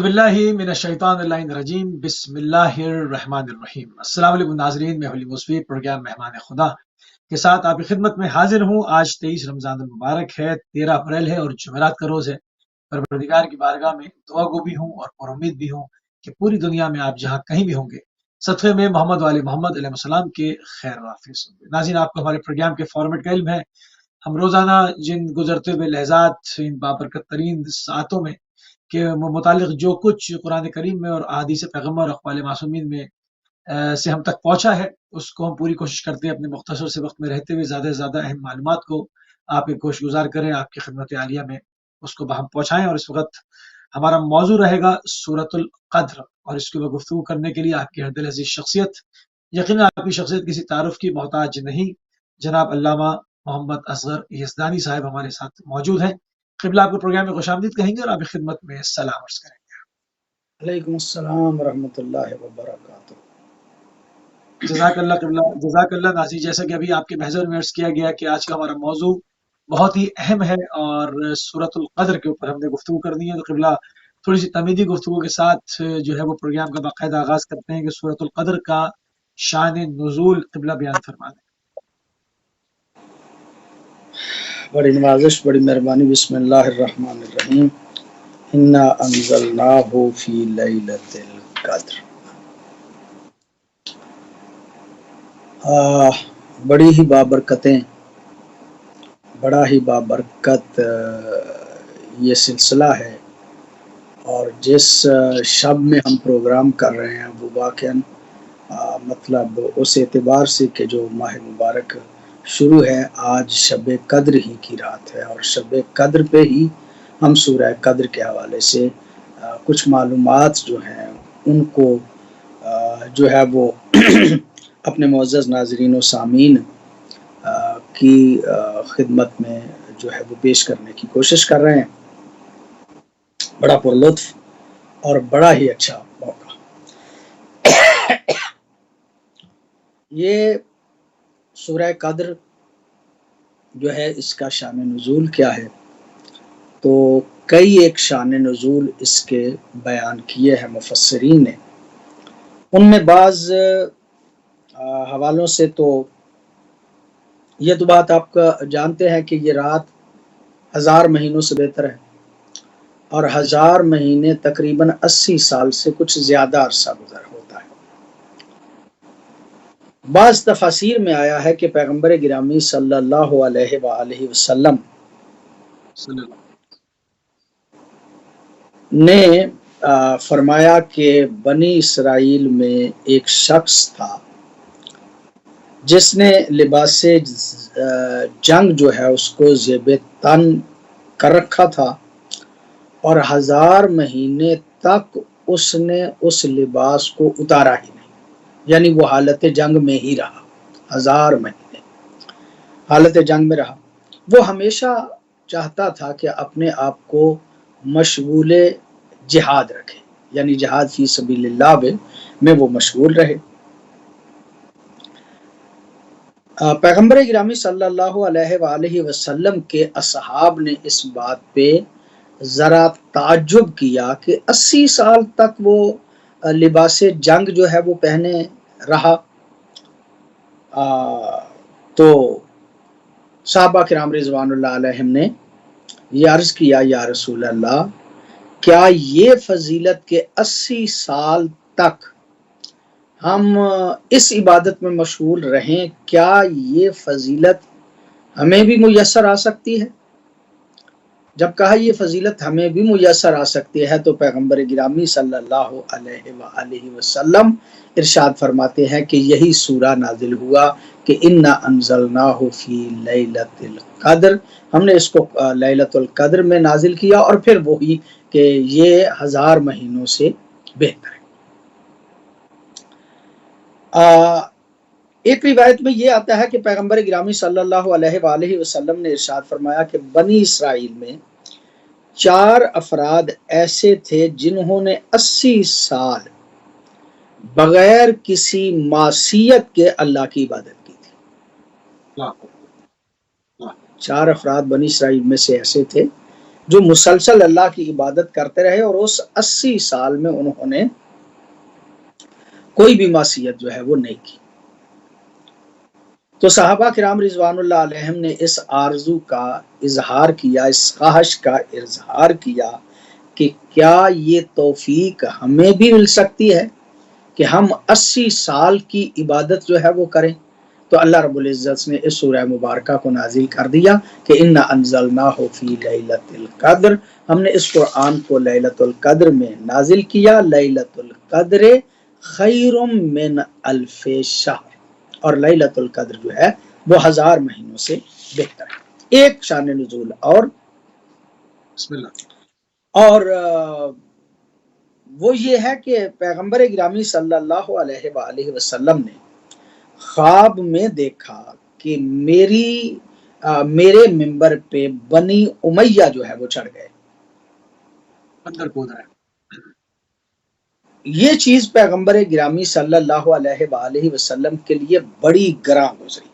باللہ من الشیطان اللعین الرجیم بسم اللہ الرحمن الرحیم۔ السلام علیکم ناظرین، میں ہولی مصفی پروگرام مہمان خدا کے ساتھ آپ کی خدمت میں حاضر ہوں۔ آج 23 رمضان المبارک ہے، 13 اپریل ہے اور جمعرات کا روز ہے۔ پروردگار کی بارگاہ میں دعا گو بھی ہوں اور پر امید بھی ہوں کہ پوری دنیا میں آپ جہاں کہیں بھی ہوں گے صدقے میں محمد وآل محمد علیہ السلام کے خیر وافظ ہوں گے۔ ناظرین، آپ کو ہمارے پروگرام کے فارمیٹ کا علم ہے۔ ہم روزانہ جن گزرتے ہوئے لحظات ان بابرکت ترین ساعتوں میں کے متعلق جو کچھ قرآن کریم میں اور احادیث پیغمبر اور اقوال معصومین میں سے ہم تک پہنچا ہے، اس کو ہم پوری کوشش کرتے ہیں اپنے مختصر سے وقت میں رہتے ہوئے زیادہ سے زیادہ اہم معلومات کو آپ ایک گوش گزار کریں، آپ کی خدمت عالیہ میں اس کو ہم پہنچائیں۔ اور اس وقت ہمارا موضوع رہے گا سورۃ القدر، اور اس کے اوپر گفتگو کرنے کے لیے آپ کی دل عزیز شخصیت، یقیناً آپ کی شخصیت کسی تعارف کی محتاج نہیں، جناب علامہ محمد اصغر یزدانی صاحب ہمارے ساتھ موجود ہیں۔ قبلہ آپ کو پروگرام میں خوش آمدید کہیں گے اور آپ کی خدمت میں سلام عرض کریں گے۔ علیکم السلام ورحمۃ اللہ وبرکاتہ۔ جزاک اللہ قبلہ، جزاک اللہ ناظر۔ جیسا کہ ابھی آپ کے محضر میں عرض کیا گیا کہ آج کا ہمارا موضوع بہت ہی اہم ہے اور سورۃ القدر کے اوپر ہم نے گفتگو کرنی ہے، تو قبلہ تھوڑی سی تمیدی گفتگو کے ساتھ جو ہے وہ پروگرام کا باقاعدہ آغاز کرتے ہیں کہ سورۃ القدر کا شان نزول قبلہ بیان فرما دیں۔ بڑی نوازش، بڑی مہربانی۔ بسم اللہ الرحمن الرحیم۔ انا انزلناہ فی لیلۃ القدر۔ بڑی ہی بابرکتیں، بڑا ہی بابرکت یہ سلسلہ ہے، اور جس شب میں ہم پروگرام کر رہے ہیں وہ واقعاً مطلب اس اعتبار سے کہ جو ماہ مبارک شروع ہے، آج شب قدر ہی کی رات ہے، اور شب قدر پہ ہی ہم سورہ قدر کے حوالے سے کچھ معلومات جو ہیں ان کو جو ہے وہ اپنے معزز ناظرین و سامعین کی خدمت میں جو ہے وہ پیش کرنے کی کوشش کر رہے ہیں۔ بڑا پر لطف اور بڑا ہی اچھا موقع۔ یہ سورہ قدر جو ہے، اس کا شان نزول کیا ہے؟ تو کئی ایک شان نزول اس کے بیان کیے ہیں مفسرین نے۔ ان میں بعض حوالوں سے تو یہ تو بات آپ کا جانتے ہیں کہ یہ رات 1000 مہینوں سے بہتر ہے، اور 1000 مہینے تقریباً 80 سال سے کچھ زیادہ عرصہ گزر ہوتا ہے۔ بعض تفاسیر میں آیا ہے کہ پیغمبر گرامی صلی اللہ علیہ وآلہ وسلم نے فرمایا کہ بنی اسرائیل میں ایک شخص تھا جس نے لباس جنگ جو ہے اس کو زیب تن کر رکھا تھا، اور 1000 مہینے تک اس نے اس لباس کو اتارا ہی نہیں، یعنی وہ حالت جنگ میں ہی رہا، 1000 مہینے حالت جنگ میں رہا۔ وہ ہمیشہ چاہتا تھا کہ اپنے آپ کو مشغول جہاد رکھے، یعنی جہاد فی سبیل اللہ میں وہ مشغول رہے۔ پیغمبر گرامی صلی اللہ علیہ وآلہ وسلم کے اصحاب نے اس بات پہ ذرا تعجب کیا کہ 80 سال تک وہ لباس جنگ جو ہے وہ پہنے رہا۔ تو صحابہ کرام رضوان اللہ علیہم نے یہ عرض کیا، یا رسول اللہ، کیا یہ فضیلت کے 80 سال تک ہم اس عبادت میں مشغول رہیں، کیا یہ فضیلت ہمیں بھی میسر آ سکتی ہے؟ جب کہا یہ فضیلت ہمیں بھی میسر آ سکتی ہے، تو پیغمبر گرامی صلی اللہ علیہ وآلہ وسلم ارشاد فرماتے ہیں کہ یہی سورہ نازل ہوا کہ انا انزلناہ فی لیلۃ القدر، ہم نے اس کو لیلۃ القدر میں نازل کیا، اور پھر وہی کہ یہ 1000 مہینوں سے بہتر ہے۔ ایک روایت میں یہ آتا ہے کہ پیغمبر گرامی صلی اللہ علیہ وآلہ وسلم نے ارشاد فرمایا کہ بنی اسرائیل میں 4 افراد ایسے تھے جنہوں نے 80 سال بغیر کسی معصیت کے اللہ کی عبادت کی تھی۔ 4 افراد بنی اسرائیل میں سے ایسے تھے جو مسلسل اللہ کی عبادت کرتے رہے اور اس 80 سال میں انہوں نے کوئی بھی معصیت جو ہے وہ نہیں کی۔ تو صحابہ کرام رضوان اللہ علیہم نے اس آرزو کا اظہار کیا، اس خواہش کا اظہار کیا کہ کیا یہ توفیق ہمیں بھی مل سکتی ہے کہ ہم 80 سال کی عبادت جو ہے وہ کریں۔ تو اللہ رب العزت نے اس سورہ مبارکہ کو نازل کر دیا کہ اِنَّا أَنزَلْنَاهُ فِي لَيْلَةِ الْقَدْرِ، ہم نے اس قرآن کو لیلۃ القدر میں نازل کیا۔ لیلۃ القدر خیر من الف شہر، اور لیلۃ القدر جو ہے وہ 1000 مہینوں سے بہتر ہے۔ ایک شان نزول اور بسم اللہ۔ اور وہ یہ ہے کہ پیغمبر گرامی صلی اللہ علیہ وآلہ وسلم نے خواب میں دیکھا کہ میرے منبر پہ بنی امیہ جو ہے وہ چڑھ گئے، اندر کود رہے۔ یہ چیز پیغمبر گرامی صلی اللہ علیہ وآلہ وسلم کے لیے بڑی گراں گزری۔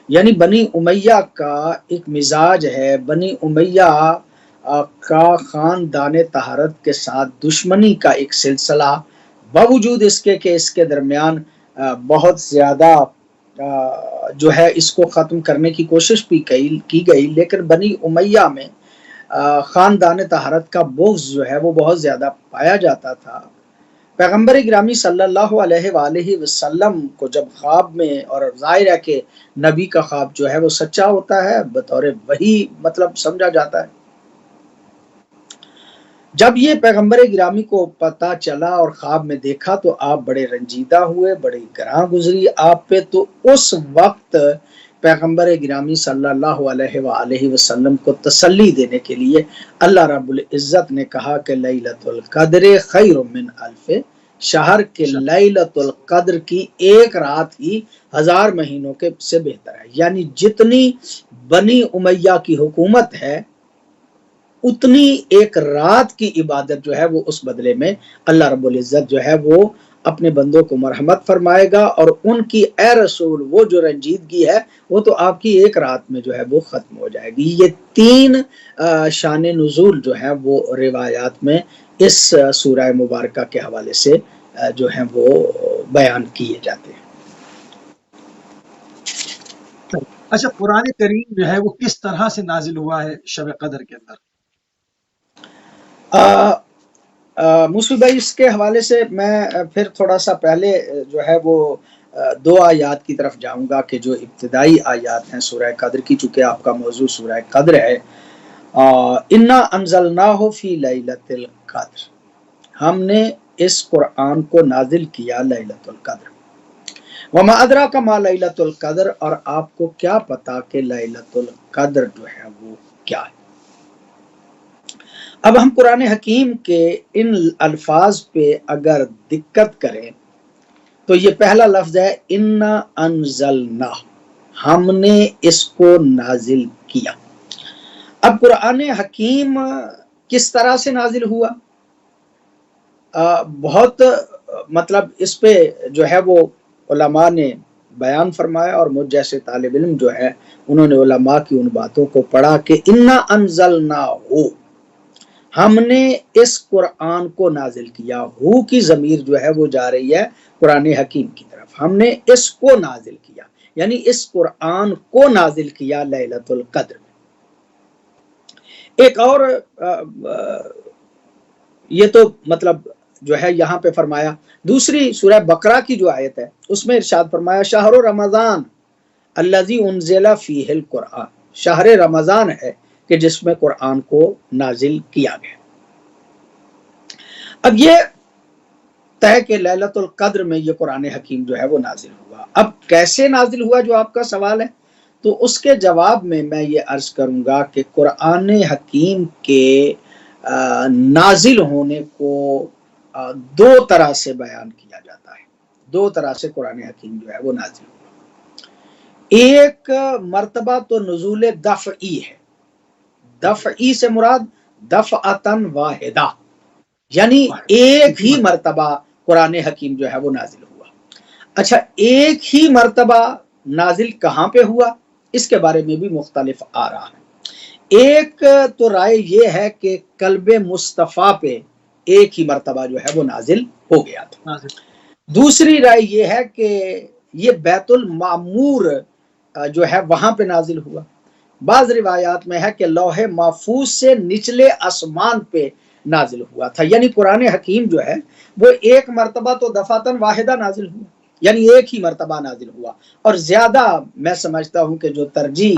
یعنی بنی امیہ کا ایک مزاج ہے، بنی امیہ کا خاندان طہارت کے ساتھ دشمنی کا ایک سلسلہ، باوجود اس کے کہ اس کے درمیان بہت زیادہ جو ہے اس کو ختم کرنے کی کوشش بھی کی گئی، لیکن بنی امیہ میں خاندان طہارت کا بغض جو ہے وہ بہت زیادہ پایا جاتا تھا۔ پیغمبر گرامی صلی اللہ علیہ وآلہ وسلم کو جب خواب میں، اور ظاہر ہے کہ نبی کا خواب جو ہے وہ سچا ہوتا ہے، بطور وحی مطلب سمجھا جاتا ہے، جب یہ پیغمبر گرامی کو پتہ چلا اور خواب میں دیکھا تو آپ بڑے رنجیدہ ہوئے، بڑی گراں گزری آپ پہ۔ تو اس وقت پیغمبر گرامی صلی اللہ علیہ وآلہ وسلم کو تسلی دینے کے لیے اللہ رب العزت نے کہا کہ لیلۃ القدر خیر من الف شہر، کے لیلۃ القدر کی ایک رات ہی 1000 مہینوں کے سے بہتر ہے۔ یعنی جتنی بنی امیہ کی حکومت ہے اتنی ایک رات کی عبادت جو ہے وہ اس بدلے میں اللہ رب العزت جو ہے وہ اپنے بندوں کو مرحمت فرمائے گا، اور ان کی اے رسول وہ جو رنجیدگی ہے وہ تو آپ کی ایک رات میں جو ہے وہ ختم ہو جائے گی۔ یہ 3 شان نزول جو ہے وہ روایات میں اس سورہ مبارکہ کے حوالے سے جو ہیں وہ بیان کیے جاتے ہیں۔ اچھا، قرآن کریم جو ہے وہ کس طرح سے نازل ہوا ہے شب قدر کے اندر؟ موسوی بھائی اس کے حوالے سے میں پھر تھوڑا سا پہلے جو ہے وہ 2 آیات کی طرف جاؤں گا کہ جو ابتدائی آیات ہیں سورہ قدر کی، چونکہ آپ کا موضوع سورہ قدر ہے۔ انا انزلناہ فی لیلۃ القدر، ہم نے اس قرآن کو نازل کیا لیلۃ القدر۔ وما ادراک ما لیلۃ القدر، اور آپ کو کیا پتا کہ لیلۃ القدر جو ہے وہ کیا ہے۔ اب ہم قرآن حکیم کے ان الفاظ پہ اگر دقت کریں تو یہ پہلا لفظ ہے انا انزلنا، ہم نے اس کو نازل کیا۔ اب قرآن حکیم کس طرح سے نازل ہوا؟ بہت مطلب اس پہ جو ہے وہ علماء نے بیان فرمایا، اور مجھ جیسے طالب علم جو ہے انہوں نے علماء کی ان باتوں کو پڑھا کہ انا انزلنا ہو، ہم نے اس قرآن کو نازل کیا۔ ہو کی ضمیر جو ہے وہ جا رہی ہے قرآن حکیم کی طرف، ہم نے اس کو نازل کیا، یعنی اس قرآن کو نازل کیا لیلۃ القدر میں۔ ایک اور یہ تو مطلب جو ہے یہاں پہ فرمایا، دوسری سورہ بقرہ کی جو آیت ہے اس میں ارشاد فرمایا شہر رمضان الذی انزل فیہ القرآن، شہر رمضان ہے کہ جس میں قرآن کو نازل کیا گیا۔ اب یہ طے کہ لیلۃ القدر میں یہ قرآن حکیم جو ہے وہ نازل ہوا۔ اب کیسے نازل ہوا جو آپ کا سوال ہے، تو اس کے جواب میں میں یہ عرض کروں گا کہ قرآن حکیم کے نازل ہونے کو 2 طرح سے بیان کیا جاتا ہے، 2 طرح سے قرآن حکیم جو ہے وہ نازل ہوا۔ ایک مرتبہ تو نزول دفعی ہے، دفعی سے مراد دفعتن واحدہ، یعنی ایک ہی مرتبہ قرآن حکیم جو ہے وہ نازل ہوا۔ اچھا، ایک ہی مرتبہ نازل کہاں پہ ہوا اس کے بارے میں بھی مختلف آ رہا ہے۔ ایک تو رائے یہ ہے کہ قلب مصطفیٰ پہ ایک ہی مرتبہ جو ہے وہ نازل ہو گیا تھا۔ دوسری رائے یہ ہے کہ یہ بیت المعمور جو ہے وہاں پہ نازل ہوا۔ بعض روایات میں ہے کہ لوح محفوظ سے نچلے آسمان پہ نازل ہوا تھا، یعنی قرآن حکیم جو ہے وہ ایک مرتبہ تو دفعتاً واحدہ نازل ہوا، یعنی ایک ہی مرتبہ نازل ہوا۔ اور زیادہ میں سمجھتا ہوں کہ جو ترجیح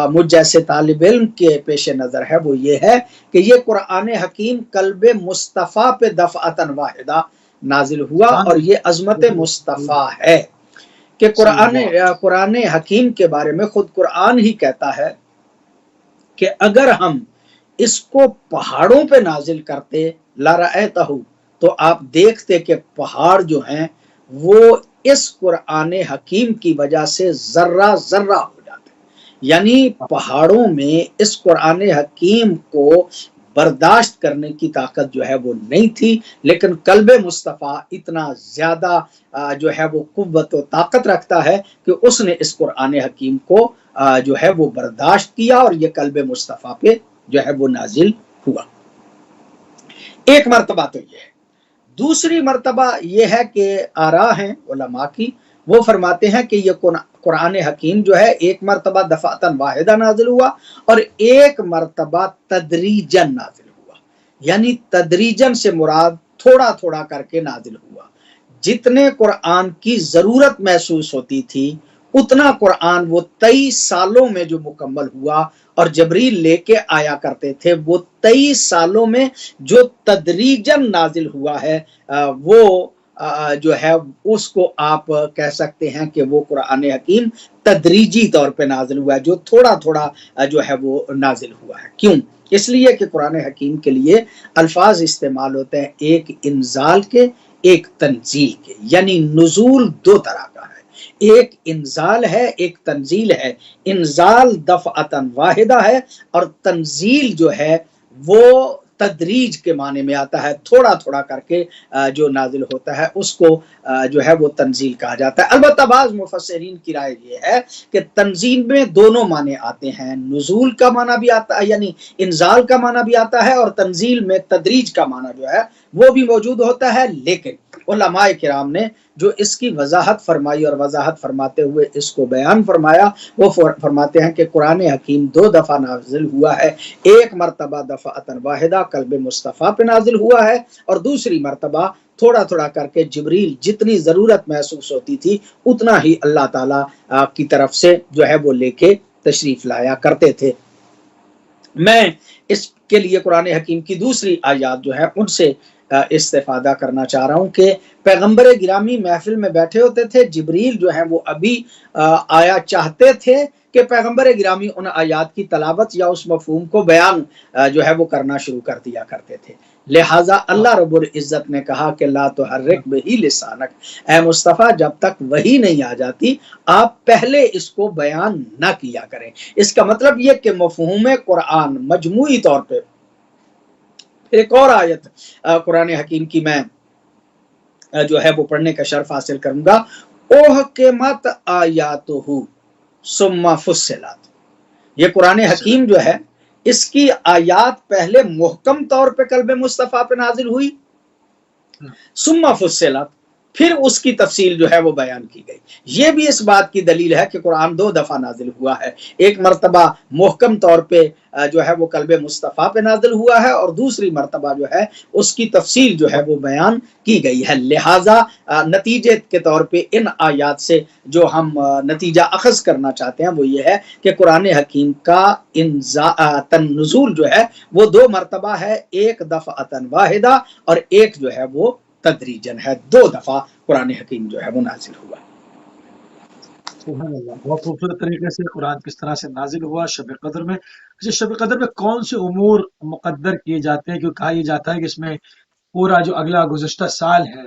مجھ جیسے طالب علم کے پیش نظر ہے وہ یہ ہے کہ یہ قرآن حکیم قلب مصطفیٰ پہ دفعتاً واحدہ نازل ہوا، اور یہ عظمت مصطفیٰ ہے کہ قرآن حکیم کے بارے میں خود قرآن ہی کہتا ہے کہ اگر ہم اس کو پہاڑوں پہ نازل کرتے لرأیتہ، تو آپ دیکھتے کہ پہاڑ جو ہیں وہ اس قرآن حکیم کی وجہ سے ذرہ ذرہ ہو جاتے ہیں، یعنی پہاڑوں میں اس قرآن حکیم کو برداشت کرنے کی طاقت جو ہے وہ نہیں تھی، لیکن قلب مصطفیٰ اتنا زیادہ جو ہے وہ قوت و طاقت رکھتا ہے کہ اس نے اس قرآن حکیم کو جو ہے وہ برداشت کیا، اور یہ قلب مصطفیٰ پہ جو ہے وہ نازل ہوا۔ ایک مرتبہ تو یہ ہے۔ دوسری مرتبہ یہ ہے کہ آراء ہیں علماء کی، وہ فرماتے ہیں کہ یہ قرآن حکیم جو ہے ایک مرتبہ دفعتاً واحدہ نازل ہوا، اور ایک مرتبہ تدریجاً نازل ہوا، یعنی تدریجاً سے مراد تھوڑا تھوڑا کر کے نازل ہوا۔ جتنے قرآن کی ضرورت محسوس ہوتی تھی اتنا قرآن وہ 23 سالوں میں جو مکمل ہوا، اور جبریل لے کے آیا کرتے تھے، وہ 23 سالوں میں جو تدریجاً نازل ہوا ہے وہ جو ہے اس کو آپ کہہ سکتے ہیں کہ وہ قرآن حکیم تدریجی طور پہ نازل ہوا ہے، جو تھوڑا تھوڑا جو ہے وہ نازل ہوا ہے۔ کیوں؟ اس لیے کہ قرآن حکیم کے لیے الفاظ استعمال ہوتے ہیں ایک انزال کے، ایک تنزیل کے، یعنی نزول دو طرح کا ہے، ایک انزال ہے، ایک تنزیل ہے۔ انزال دفعتاً واحدہ ہے، اور تنزیل جو ہے وہ تدریج کے معنی میں آتا ہے، تھوڑا تھوڑا کر کے جو نازل ہوتا ہے اس کو جو ہے وہ تنزیل کہا جاتا ہے۔ البتہ بعض مفسرین کی رائے یہ ہے کہ تنزیل میں دونوں معنی آتے ہیں، نزول کا معنی بھی آتا ہے، یعنی انزال کا معنی بھی آتا ہے، اور تنزیل میں تدریج کا معنی جو ہے وہ بھی موجود ہوتا ہے۔ لیکن علماء کرام نے جو اس کی وضاحت فرمائی اور وضاحت فرماتے ہوئے اس کو بیان فرمایا، وہ فرماتے ہیں کہ قرآن حکیم 2 دفعہ نازل ہوا ہے، ایک مرتبہ دفعتاً واحدہ قلب مصطفیٰ پہ نازل ہوا ہے، اور دوسری مرتبہ تھوڑا تھوڑا کر کے جبریل جتنی ضرورت محسوس ہوتی تھی اتنا ہی اللہ تعالیٰ کی طرف سے جو ہے وہ لے کے تشریف لایا کرتے تھے۔ میں اس کے لیے قرآن حکیم کی دوسری آیات جو ہے ان سے استفادہ کرنا چاہ رہا ہوں کہ پیغمبر گرامی محفل میں بیٹھے ہوتے تھے، جبریل جو ہیں وہ ابھی آیا چاہتے تھے کہ پیغمبر گرامی ان آیات کی تلاوت یا اس مفہوم کو بیان جو ہے وہ کرنا شروع کر دیا کرتے تھے۔ لہٰذا اللہ رب العزت نے کہا کہ لا تحرک بہ لسانک، اے مصطفیٰ جب تک وحی نہیں آ جاتی آپ پہلے اس کو بیان نہ کیا کریں۔ اس کا مطلب یہ کہ مفہوم قرآن مجموعی طور پہ، ایک اور آیت قرآن حکیم کی میں جو ہے وہ پڑھنے کا شرف حاصل کروں گا، احکمت آیاتہ ثم فصلت۔ یہ قرآن حکیم جو ہے اس کی آیات پہلے محکم طور پہ قلب مصطفیٰ پہ نازل ہوئی، ثم فصلت، پھر اس کی تفصیل جو ہے وہ بیان کی گئی۔ یہ بھی اس بات کی دلیل ہے کہ قرآن 2 دفعہ نازل ہوا ہے، ایک مرتبہ محکم طور پہ جو ہے وہ قلب مصطفیٰ پہ نازل ہوا ہے، اور دوسری مرتبہ جو ہے اس کی تفصیل جو ہے وہ بیان کی گئی ہے۔ لہٰذا نتیجے کے طور پہ ان آیات سے جو ہم نتیجہ اخذ کرنا چاہتے ہیں وہ یہ ہے کہ قرآن حکیم کا نزول جو ہے وہ 2 مرتبہ ہے، ایک دفعتاً واحدہ اور ایک جو ہے وہ تدریجن ہے، 2 دفعہ قرآن حکیم جو ہے وہ نازل ہوا۔ سبحان اللہ، بہت خوبصورت طریقے سے قرآن کس طرح سے نازل ہوا شب قدر میں۔ شب قدر میں کون سے امور مقدر کیے جاتے ہیں؟ کیونکہ کہا یہ جاتا ہے کہ اس میں پورا جو اگلا گزشتہ سال ہے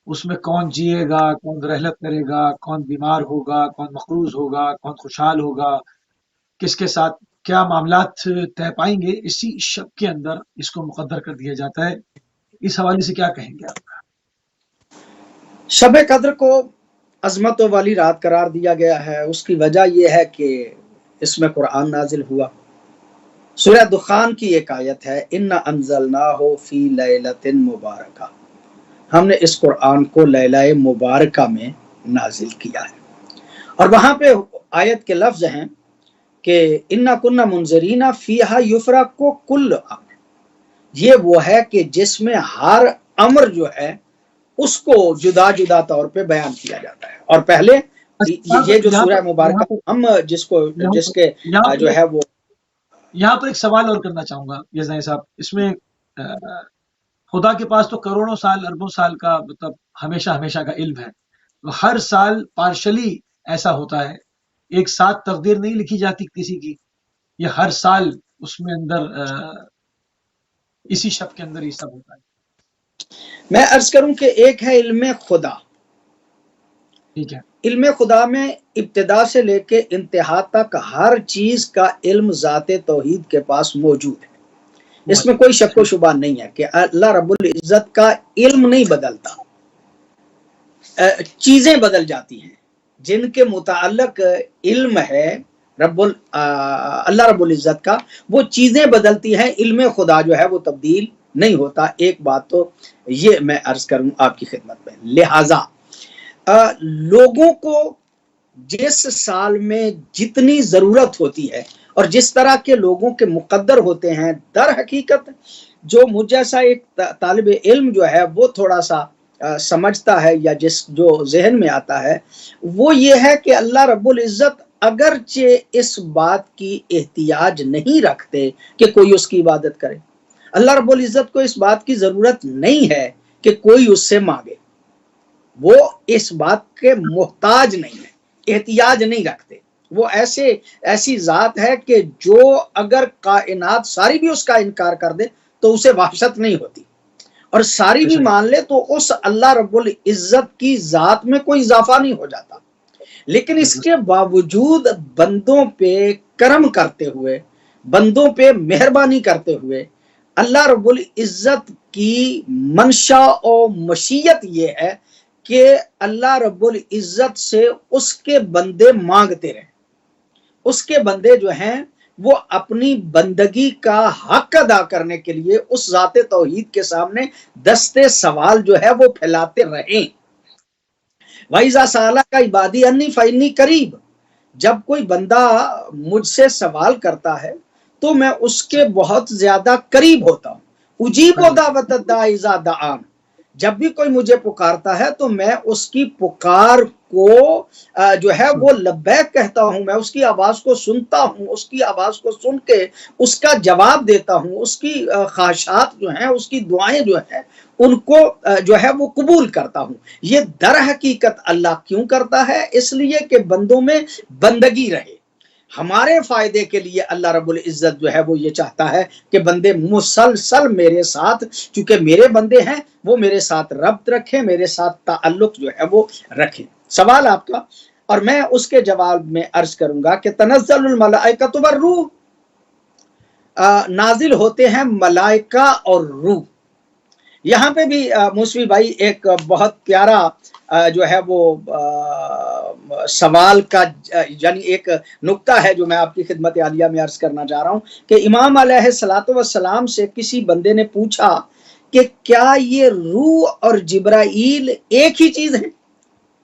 اس میں کون جیے گا، کون رحلت کرے گا، کون بیمار ہوگا، کون مقروض ہوگا، کون خوشحال ہوگا، کس کے ساتھ کیا معاملات طے پائیں گے، اسی شب کے اندر اس کو مقدر کر دیا جاتا ہے۔ اس حوالے سے کیا کہیں گے آپ؟ شب قدر کو عظمتوں والی رات قرار دیا گیا ہے، اس کی وجہ یہ ہے کہ اس میں قرآن نازل ہوا، سورہ دخان کی ایک آیت ہے، اِنَّا أَنزَلْنَاهُ فِي لَيْلَةٍ مُبَارَكَةٍ، ہم نے اس قرآن کو لیلہ مبارکہ میں نازل کیا ہے۔ اور وہاں پہ آیت کے لفظ ہیں کہ اِنَّا كُنَّا مُنذِرِينَ فِيهَا يُفْرَقُ كُلُّ أَمْرٍ، یہ وہ ہے کہ جس میں ہر امر جو ہے اس کو جدا جدا طور پہ بیان کیا جاتا ہے۔ اور پہلے اچھا، یہ جو یہاں سورہ پر مبارکہ ہم یہاں جس پر کے یہاں جو پر ہے وہ یہاں پر ایک سوال اور کرنا چاہوں گا یزدانی صاحب، اس میں خدا کے پاس تو کروڑوں سال اربوں سال کا مطلب ہمیشہ ہمیشہ کا علم ہے، تو ہر سال پارشلی ایسا ہوتا ہے، ایک ساتھ تقدیر نہیں لکھی جاتی کسی کی، یہ ہر سال اس میں اندر اسی شب کے اندر یہ سب ہوتا ہے؟ میں عرض کروں کہ ایک ہے علم خدا، ٹھیک ہے، علم خدا میں ابتدا سے لے کے انتہا تک ہر چیز کا علم ذات توحید کے پاس موجود ہے، اس میں کوئی شک و شبہ نہیں ہے کہ اللہ رب العزت کا علم نہیں بدلتا، چیزیں بدل جاتی ہیں جن کے متعلق علم ہے اللہ رب العزت کا، وہ چیزیں بدلتی ہیں، علم خدا جو ہے وہ تبدیل نہیں ہوتا۔ ایک بات تو یہ میں عرض کروں آپ کی خدمت میں، لہٰذا لوگوں کو جس سال میں جتنی ضرورت ہوتی ہے اور جس طرح کے لوگوں کے مقدر ہوتے ہیں، در حقیقت جو مجھ جیسا ایک طالب علم جو ہے وہ تھوڑا سا سمجھتا ہے یا جو ذہن میں آتا ہے وہ یہ ہے کہ اللہ رب العزت اگرچہ اس بات کی احتیاج نہیں رکھتے کہ کوئی اس کی عبادت کرے، اللہ رب العزت کو اس بات کی ضرورت نہیں ہے کہ کوئی اس سے مانگے، وہ اس بات کے محتاج نہیں ہے، احتیاج نہیں رکھتے، وہ ایسی ذات ہے کہ جو اگر کائنات ساری بھی اس کا انکار کر دے تو اسے وحشت نہیں ہوتی، اور ساری بھی مان لے تو اس اللہ رب العزت کی ذات میں کوئی اضافہ نہیں ہو جاتا، لیکن اس کے باوجود بندوں پہ کرم کرتے ہوئے، بندوں پہ مہربانی کرتے ہوئے، اللہ رب العزت کی منشا اور مشیت یہ ہے کہ اللہ رب العزت سے اس کے بندے مانگتے رہیں، اس کے بندے جو ہیں وہ اپنی بندگی کا حق ادا کرنے کے لیے اس ذات توحید کے سامنے دستے سوال جو ہے وہ پھیلاتے رہیں۔ وَإِذَا سَأَلَكَ عِبَادِي أَنِّي فَإِنِّي قَرِيبٌ، جب کوئی بندہ مجھ سے سوال کرتا ہے تو میں اس کے بہت زیادہ قریب ہوتا ہوں، اجیب دعوت الداعی اذا دعان، جب بھی کوئی مجھے پکارتا ہے تو میں اس کی پکار کو جو ہے وہ لبیک کہتا ہوں، میں اس کی آواز کو سنتا ہوں، اس کی آواز کو سن کے اس کا جواب دیتا ہوں، اس کی خواہشات جو ہیں، اس کی دعائیں جو ہیں ان کو جو ہے وہ قبول کرتا ہوں۔ یہ در حقیقت اللہ کیوں کرتا ہے؟ اس لیے کہ بندوں میں بندگی رہے، ہمارے فائدے کے لیے اللہ رب العزت جو ہے وہ یہ چاہتا ہے کہ بندے مسلسل میرے ساتھ، چونکہ میرے بندے ہیں، وہ میرے ساتھ ربط رکھیں، میرے ساتھ تعلق جو ہے وہ رکھیں۔ سوال آپ کا، اور میں اس کے جواب میں عرض کروں گا کہ تنزل الملائکۃ والروح، نازل ہوتے ہیں ملائکہ اور روح۔ یہاں پہ بھی موسوی بھائی ایک بہت پیارا جو ہے وہ سوال کا یعنی ایک نقطہ ہے جو میں آپ کی خدمت عالیہ میں عرض کرنا چاہ رہا ہوں کہ امام علیہ الصلوۃ والسلام سے کسی بندے نے پوچھا کہ کیا یہ روح اور جبرائیل ایک ہی چیز ہے؟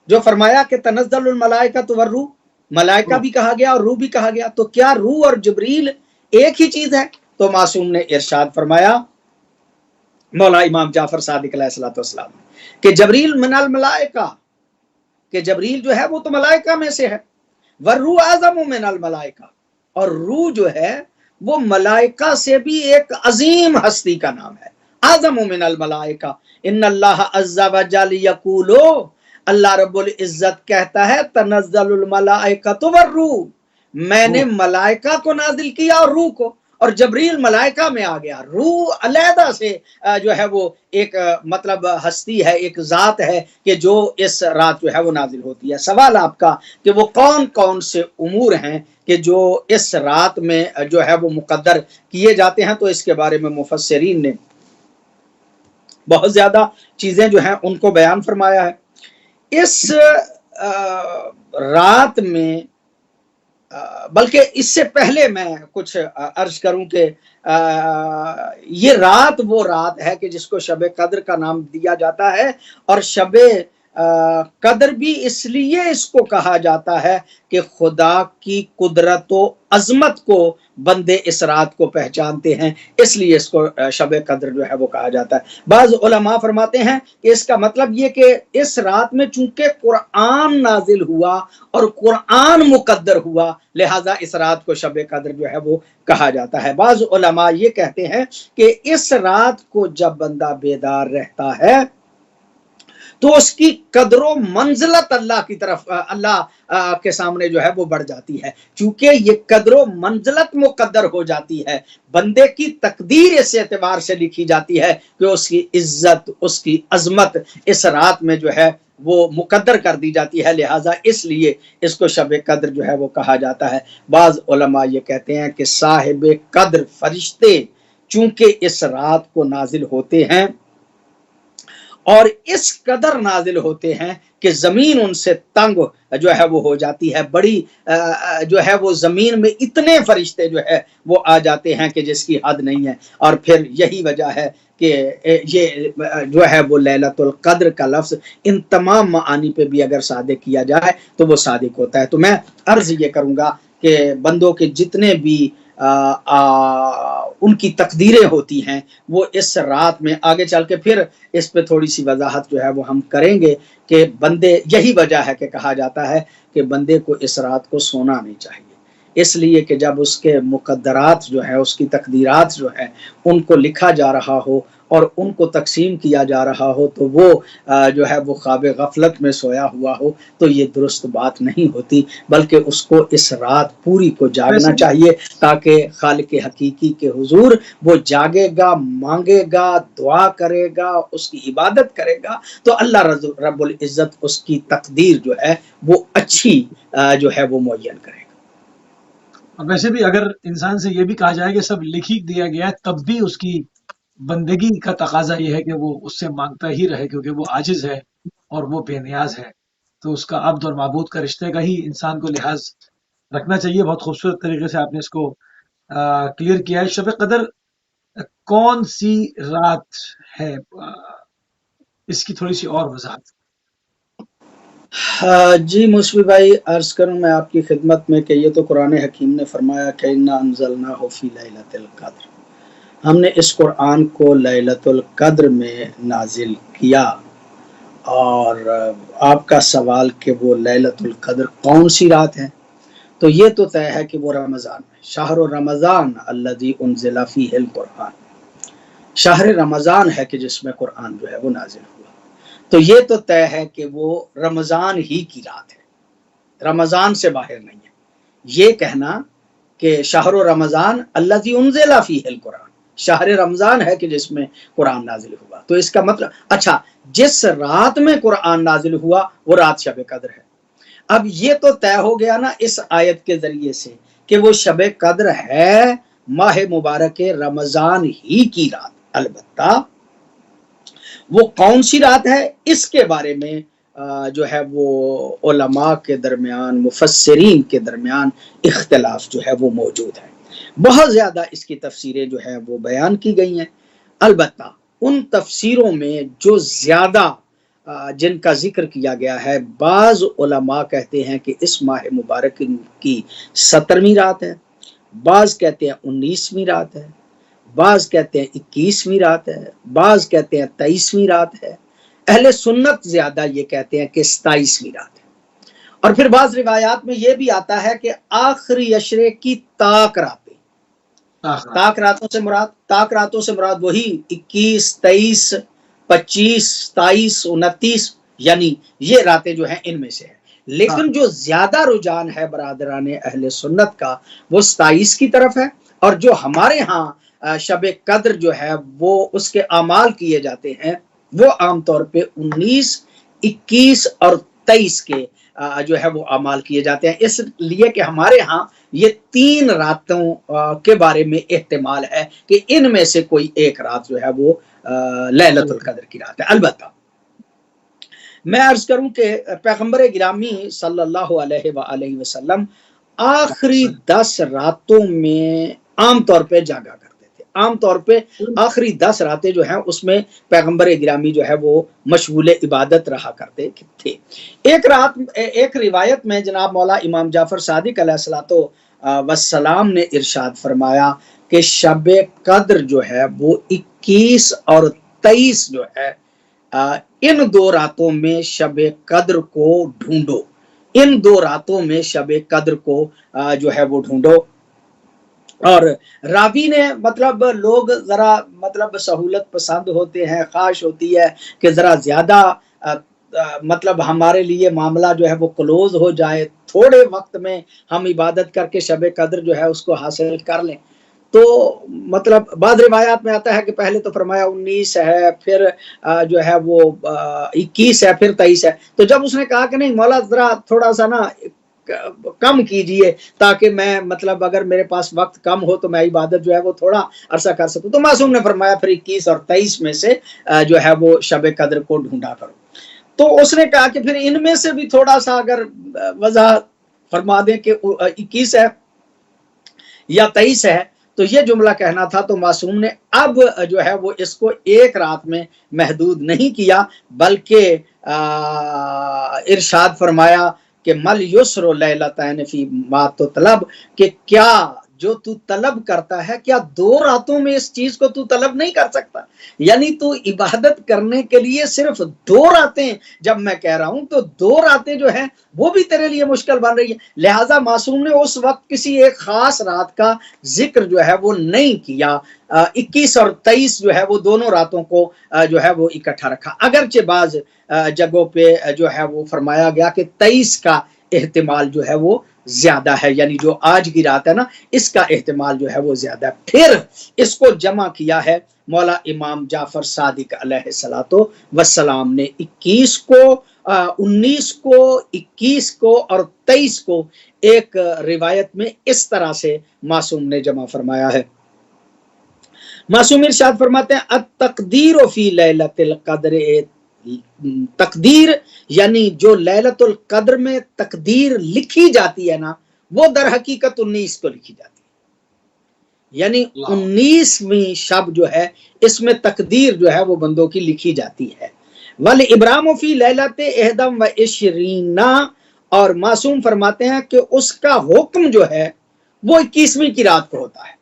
جو فرمایا کہ تنزل الملائکۃ والروح، ملائکہ بھی کہا گیا اور روح بھی کہا گیا، تو کیا روح اور جبریل ایک ہی چیز ہے؟ تو معصوم نے ارشاد فرمایا، مولا امام جعفر صادق علیہ الصلوۃ والسلام، کہ جبریل من الملائکہ، کہ جبریل جو ہے وہ تو ملائکہ میں سے ہے، والروح اعظم من الملائکہ، اور روح جو ہے وہ ملائکہ سے بھی ایک عظیم ہستی کا نام ہے، اعظم من الملائکہ، ان اللہ عز وجل یقول، اللہ رب العزت کہتا ہے تنزل الملائکۃ والروح، میں نے ملائکہ کو نازل کیا اور روح کو، اور جبریل ملائکہ میں آ گیا، روح علیحدہ سے جو ہے وہ ایک مطلب ہستی ہے، ایک ذات ہے کہ جو اس رات جو ہے وہ نازل ہوتی ہے۔ سوال آپ کا کہ وہ کون کون سے امور ہیں کہ جو اس رات میں جو ہے وہ مقدر کیے جاتے ہیں، تو اس کے بارے میں مفسرین نے بہت زیادہ چیزیں جو ہیں ان کو بیان فرمایا ہے۔ اس رات میں بلکہ اس سے پہلے میں کچھ عرض کروں کہ یہ رات وہ رات ہے کہ جس کو شب قدر کا نام دیا جاتا ہے، اور شب قدر بھی اس لیے اس کو کہا جاتا ہے کہ خدا کی قدرت و عظمت کو بندے اس رات کو پہچانتے ہیں، اس لیے اس کو شب قدر جو ہے وہ کہا جاتا ہے۔ بعض علماء فرماتے ہیں کہ اس کا مطلب یہ کہ اس رات میں چونکہ قرآن نازل ہوا اور قرآن مقدر ہوا، لہذا اس رات کو شب قدر جو ہے وہ کہا جاتا ہے۔ بعض علماء یہ کہتے ہیں کہ اس رات کو جب بندہ بیدار رہتا ہے تو اس کی قدر و منزلت اللہ کی طرف اللہ کے سامنے جو ہے وہ بڑھ جاتی ہے، چونکہ یہ قدر و منزلت مقدر ہو جاتی ہے، بندے کی تقدیر اس اعتبار سے لکھی جاتی ہے کہ اس کی عزت، اس کی عظمت اس رات میں جو ہے وہ مقدر کر دی جاتی ہے، لہٰذا اس لیے اس کو شب قدر جو ہے وہ کہا جاتا ہے۔ بعض علماء یہ کہتے ہیں کہ صاحب قدر فرشتے چونکہ اس رات کو نازل ہوتے ہیں اور اس قدر نازل ہوتے ہیں کہ زمین ان سے تنگ جو ہے وہ ہو جاتی ہے، بڑی جو ہے وہ زمین میں اتنے فرشتے جو ہے وہ آ جاتے ہیں کہ جس کی حد نہیں ہے، اور پھر یہی وجہ ہے کہ یہ جو ہے وہ لیلۃ القدر کا لفظ ان تمام معانی پہ بھی اگر صادق کیا جائے تو وہ صادق ہوتا ہے۔ تو میں عرض یہ کروں گا کہ بندوں کے جتنے بھی ان کی تقدیریں ہوتی ہیں وہ اس رات میں، آگے چل کے پھر اس پہ تھوڑی سی وضاحت جو ہے وہ ہم کریں گے کہ بندے، یہی وجہ ہے کہ کہا جاتا ہے کہ بندے کو اس رات کو سونا نہیں چاہیے، اس لیے کہ جب اس کے مقدرات جو ہے، اس کی تقدیرات جو ہے ان کو لکھا جا رہا ہو اور ان کو تقسیم کیا جا رہا ہو تو وہ جو ہے وہ خواب غفلت میں سویا ہوا ہو تو یہ درست بات نہیں ہوتی، بلکہ اس کو اس رات پوری کو جاگنا چاہیے تاکہ خالق حقیقی کے حضور وہ جاگے گا، مانگے گا، دعا کرے گا، اس کی عبادت کرے گا تو اللہ رب العزت اس کی تقدیر جو ہے وہ اچھی جو ہے وہ معین کرے گا۔ اور ویسے بھی اگر انسان سے یہ بھی کہا جائے کہ سب لکھ ہی دیا گیا ہے، تب بھی اس کی بندگی کا تقاضا یہ ہے کہ وہ اس سے مانگتا ہی رہے، کیونکہ وہ عاجز ہے اور وہ بے نیاز ہے، تو اس کا عبد اور معبود کا رشتے کا ہی انسان کو لحاظ رکھنا چاہیے۔ بہت خوبصورت طریقے سے آپ نے اس کو کلیئر کیا ہے۔ شب قدر کون سی رات ہے، اس کی تھوڑی سی اور وضاحت۔ جی موسوی بھائی، عرض کروں میں آپ کی خدمت میں کہ یہ تو قرآن حکیم نے فرمایا کہ اِنَّا أَنزَلْنَاهُ فِي لَيْلَةِ الْقَدْرِ، ہم نے اس قرآن کو لیلۃ القدر میں نازل کیا۔ اور آپ کا سوال کہ وہ لیلۃ القدر کون سی رات ہے، تو یہ تو طے ہے کہ وہ رمضان ہے، شہر رمضان الذی انزل فیہ القرآن، شہر رمضان ہے کہ جس میں قرآن جو ہے وہ نازل ہوا، تو یہ تو طے ہے کہ وہ رمضان ہی کی رات ہے، رمضان سے باہر نہیں ہے۔ یہ کہنا کہ شہر رمضان الذی انزل فیہ القرآن، شہر رمضان ہے کہ جس میں قرآن نازل ہوا، تو اس کا مطلب اچھا جس رات میں قرآن نازل ہوا وہ رات شب قدر ہے۔ اب یہ تو طے ہو گیا نا اس آیت کے ذریعے سے کہ وہ شب قدر ہے ماہ مبارک رمضان ہی کی رات، البتہ وہ کون سی رات ہے اس کے بارے میں جو ہے وہ علماء کے درمیان، مفسرین کے درمیان اختلاف جو ہے وہ موجود ہے، بہت زیادہ اس کی تفسیریں جو ہے وہ بیان کی گئی ہیں، البتہ ان تفسیروں میں جو زیادہ جن کا ذکر کیا گیا ہے، بعض علماء کہتے ہیں کہ اس ماہ مبارک کی 17ویں رات ہے، بعض کہتے ہیں 19ویں رات ہے، بعض کہتے ہیں 21ویں رات ہے، بعض کہتے ہیں 23ویں رات ہے، اہل سنت زیادہ یہ کہتے ہیں کہ 27ویں رات ہے، اور پھر بعض روایات میں یہ بھی آتا ہے کہ آخری عشرے کی طاق راتیں، طاق راتوں سے مراد وہی 21، 23، 25، 27، 29، یعنی یہ راتیں جو ہیں ان میں سے ہے، لیکن جو زیادہ رجحان ہے برادران اہل سنت کا وہ 27 کی طرف ہے، اور جو ہمارے ہاں شب قدر جو ہے وہ اس کے اعمال کیے جاتے ہیں وہ عام طور پہ 19، 21 اور 23 کے جو ہے وہ اعمال کیے جاتے ہیں، اس لیے کہ ہمارے ہاں یہ 3 راتوں کے بارے میں احتمال ہے کہ ان میں سے کوئی ایک رات جو ہے وہ لیلۃ القدر کی رات ہے۔ البتہ میں عرض کروں کہ پیغمبر گرامی صلی اللہ علیہ وآلہ وسلم آخری 10 راتوں میں عام طور پہ جاگا کرتے تھے. عام طور پہ آخری 10 راتیں جو ہیں اس میں پیغمبر گرامی جو ہے وہ مشغول عبادت رہا کرتے تھے. ایک روایت میں جناب مولا امام جعفر صادق علیہ السلام نے ارشاد فرمایا کہ شب قدر جو ہے وہ 21 اور 23 جو ہے ان 2 راتوں میں شب قدر کو ڈھونڈو. ان 2 راتوں میں شب قدر کو جو ہے وہ ڈھونڈو. اور راوی نے مطلب لوگ ذرا مطلب سہولت پسند ہوتے ہیں، خواہش ہوتی ہے کہ ذرا زیادہ مطلب ہمارے لیے معاملہ جو ہے وہ کلوز ہو جائے، تھوڑے وقت میں ہم عبادت کر کے شب قدر جو ہے اس کو حاصل کر لیں. تو مطلب بعض روایات میں آتا ہے کہ پہلے تو فرمایا 19 ہے، پھر جو ہے وہ 21 ہے، پھر 23 ہے. تو جب اس نے کہا کہ نہیں مولا ذرا تھوڑا سا نا کم کیجئے تاکہ میں مطلب اگر میرے پاس وقت کم ہو تو میں عبادت جو ہے وہ تھوڑا عرصہ کر سکوں، تو معصوم نے فرمایا پھر 21 اور 23 میں سے جو ہے وہ شب قدر کو ڈھونڈا کرو. تو اس نے کہا کہ پھر ان میں سے بھی تھوڑا سا اگر وضاحت فرما دیں کہ 21 ہے یا 23 ہے تو یہ جملہ کہنا تھا. تو معصوم نے اب جو ہے وہ اس کو ایک رات میں محدود نہیں کیا، بلکہ ارشاد فرمایا کہ مل یسر لیلتین فی ما تطلب، کہ کیا جو تو طلب کرتا ہے کیا 2 راتوں میں اس چیز کو تو طلب نہیں کر سکتا. یعنی تو عبادت کرنے کے لیے صرف 2 راتیں جب میں کہہ رہا ہوں تو 2 راتیں جو ہیں وہ بھی تیرے لیے مشکل بن رہی ہے. لہٰذا معصوم نے اس وقت کسی ایک خاص رات کا ذکر جو ہے وہ نہیں کیا. 21 اور 23 جو ہے وہ دونوں راتوں کو جو ہے وہ اکٹھا رکھا. اگرچہ بعض جگہوں پہ جو ہے وہ فرمایا گیا کہ 23 کا احتمال جو ہے وہ زیادہ ہے، یعنی جو آج کی رات ہے نا اس کا احتمال جو ہے وہ زیادہ ہے. پھر اس کو جمع کیا ہے مولا امام جعفر صادق علیہ السلام نے 21 کو 19 کو 21 کو اور 23 کو ایک روایت میں اس طرح سے معصوم نے جمع فرمایا ہے. معصوم ارشاد فرماتے ہیں التقدیر فی لیلۃ القدر، تقدیر یعنی جو لیلۃ القدر میں تقدیر لکھی جاتی ہے نا وہ در حقیقت 19 کو لکھی جاتی ہے. یعنی 19ویں شب جو ہے اس میں تقدیر جو ہے وہ بندوں کی لکھی جاتی ہے. والابرام فی لیلۃ 21، اور معصوم فرماتے ہیں کہ اس کا حکم جو ہے وہ 21ویں کی رات کو ہوتا ہے.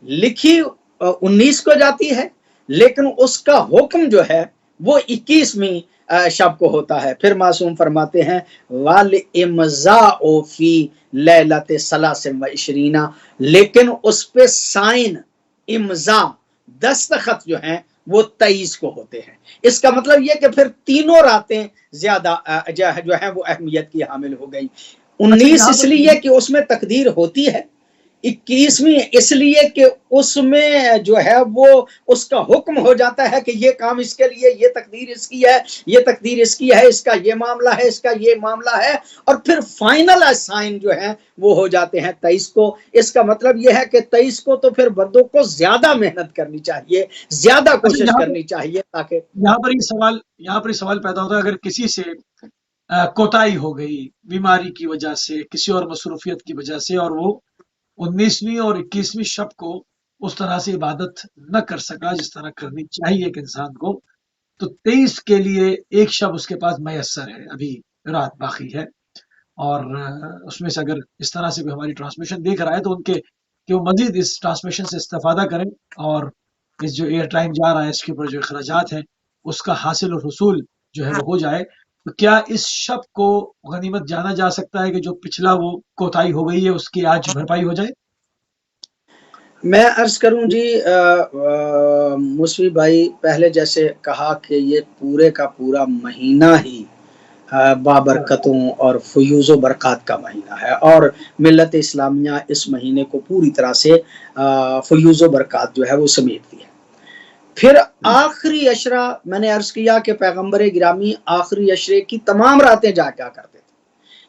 لکھی 19 کو جاتی ہے لیکن اس کا حکم جو ہے وہ 21ویں شب کو ہوتا ہے. پھر معصوم فرماتے ہیں والامضاء فی لیلۃ 23، لیکن اس پہ سائن امضاء دستخط جو ہیں وہ 23 کو ہوتے ہیں. اس کا مطلب یہ کہ پھر تینوں راتیں زیادہ جو ہیں وہ اہمیت کی حامل ہو گئی. 19 اس لیے کہ اس میں تقدیر ہوتی ہے، 21ویں اس لیے کہ اس میں جو ہے وہ اس کا حکم ہو جاتا ہے کہ یہ کام اس کے لیے، یہ تقدیر اس کی ہے، یہ تقدیر اس کی ہے، اس کا یہ معاملہ ہے، اس کا یہ معاملہ ہے. اور پھر فائنل سائن جو ہیں وہ ہو جاتے ہیں 23 کو. اس کا مطلب یہ ہے کہ 23 کو تو پھر بندوں کو زیادہ محنت کرنی چاہیے، زیادہ کوشش کرنی چاہیے تاکہ یہاں پر یہ سوال پیدا ہوتا ہے اگر کسی سے کوتاہی ہو گئی بیماری کی وجہ سے، کسی اور مصروفیت کی وجہ سے، اور وہ 19ویں اور 21ویں شب کو اس طرح سے عبادت نہ کر سکا جس طرح کرنی چاہیے ایک انسان کو، تو 23 کے لیے ایک شب اس کے پاس میسر ہے، ابھی رات باقی ہے. اور اس میں سے اگر اس طرح سے ہماری ٹرانسمیشن دیکھ رہا ہے تو ان کے کہ وہ مزید اس ٹرانسمیشن سے استفادہ کریں اور اس جو ایئر ٹائم جا رہا ہے اس کے اوپر جو اخراجات ہیں اس کا حاصل اور حصول جو ہے وہ ہو جائے. تو کیا اس شب کو غنیمت جانا جا سکتا ہے کہ جو پچھلا وہ کوتاہی ہو گئی ہے اس کی آج بھرپائی ہو جائے؟ میں عرض کروں جی موسوی بھائی، پہلے جیسے کہا کہ یہ پورے کا پورا مہینہ ہی بابرکتوں اور فیوز و برکات کا مہینہ ہے، اور ملت اسلامیہ اس مہینے کو پوری طرح سے فیوز و برکات جو ہے وہ سمیٹتی ہے. پھر آخری عشرہ میں نے عرض کیا کہ پیغمبر گرامی آخری عشرے کی تمام راتیں جاگا کرتے تھے.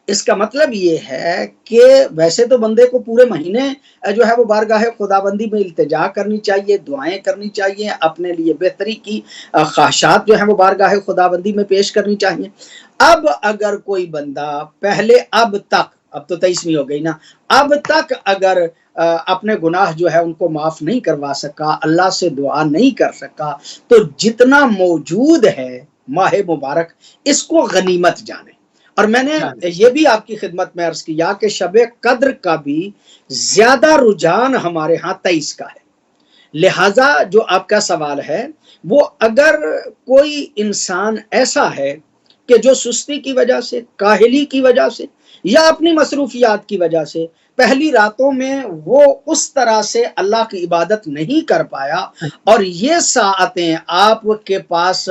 اس کا مطلب یہ ہے کہ ویسے تو بندے کو پورے مہینے جو ہے وہ بارگاہ خداوندی میں التجا کرنی چاہیے، دعائیں کرنی چاہیے، اپنے لیے بہتری کی خواہشات جو ہیں وہ بارگاہ خداوندی میں پیش کرنی چاہیے. اب اگر کوئی بندہ پہلے اب تک اب تو 23ویں ہو گئی نا، اب تک اگر اپنے گناہ جو ہے ان کو معاف نہیں کروا سکا، اللہ سے دعا نہیں کر سکا، تو جتنا موجود ہے ماہ مبارک اس کو غنیمت جانے۔ اور میں نے یہ بھی آپ کی خدمت میں عرض کیا کہ شب قدر کا بھی زیادہ رجحان ہمارے ہاں 23 کا ہے، لہذا جو آپ کا سوال ہے وہ اگر کوئی انسان ایسا ہے کہ جو سستی کی وجہ سے، کاہلی کی وجہ سے یا اپنی مصروفیات کی وجہ سے پہلی راتوں میں وہ اس طرح سے اللہ کی عبادت نہیں کر پایا، اور یہ ساعتیں آپ کے پاس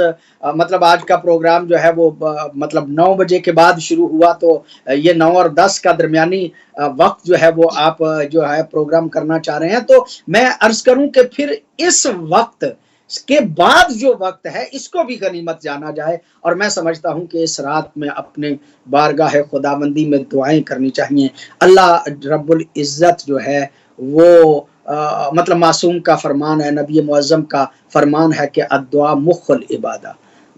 مطلب آج کا پروگرام جو ہے وہ مطلب 9 بجے کے بعد شروع ہوا، تو یہ 9 اور 10 کا درمیانی وقت جو ہے وہ آپ جو ہے پروگرام کرنا چاہ رہے ہیں، تو میں عرض کروں کہ پھر اس وقت کے بعد جو وقت ہے اس کو بھی غنیمت جانا جائے، اور میں سمجھتا ہوں کہ اس رات میں اپنے بارگاہ خداوندی میں دعائیں کرنی چاہیے۔ اللہ رب العزت جو ہے وہ مطلب معصوم کا فرمان ہے، نبی معظم کا فرمان ہے کہ الدعاء مخ العبادہ،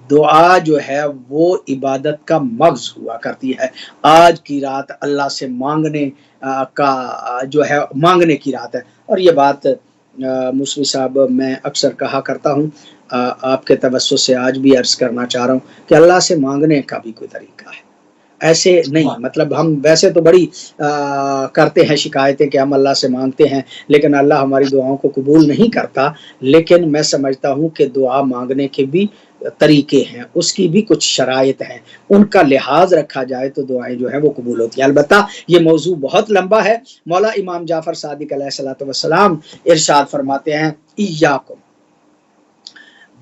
دعا جو ہے وہ عبادت کا مغز ہوا کرتی ہے۔ آج کی رات اللہ سے مانگنے کا جو ہے مانگنے کی رات ہے، اور یہ بات موسوی صاحب میں اکثر کہا کرتا ہوں، آپ کے توسط سے آج بھی عرض کرنا چاہ رہا ہوں کہ اللہ سے مانگنے کا بھی کوئی طریقہ ہے، ایسے نہیں مطلب ہم ویسے تو بڑی کرتے ہیں شکایتیں کہ ہم اللہ سے مانگتے ہیں لیکن اللہ ہماری دعاؤں کو قبول نہیں کرتا، لیکن میں سمجھتا ہوں کہ دعا مانگنے کے بھی طریقے ہیں، اس کی بھی کچھ شرائط ہیں، ان کا لحاظ رکھا جائے تو دعائیں جو ہیں وہ قبول ہوتی ہیں۔ البتہ یہ موضوع بہت لمبا ہے۔ مولا امام جعفر صادق علیہ الصلوۃ والسلام ارشاد فرماتے ہیں ایاکم،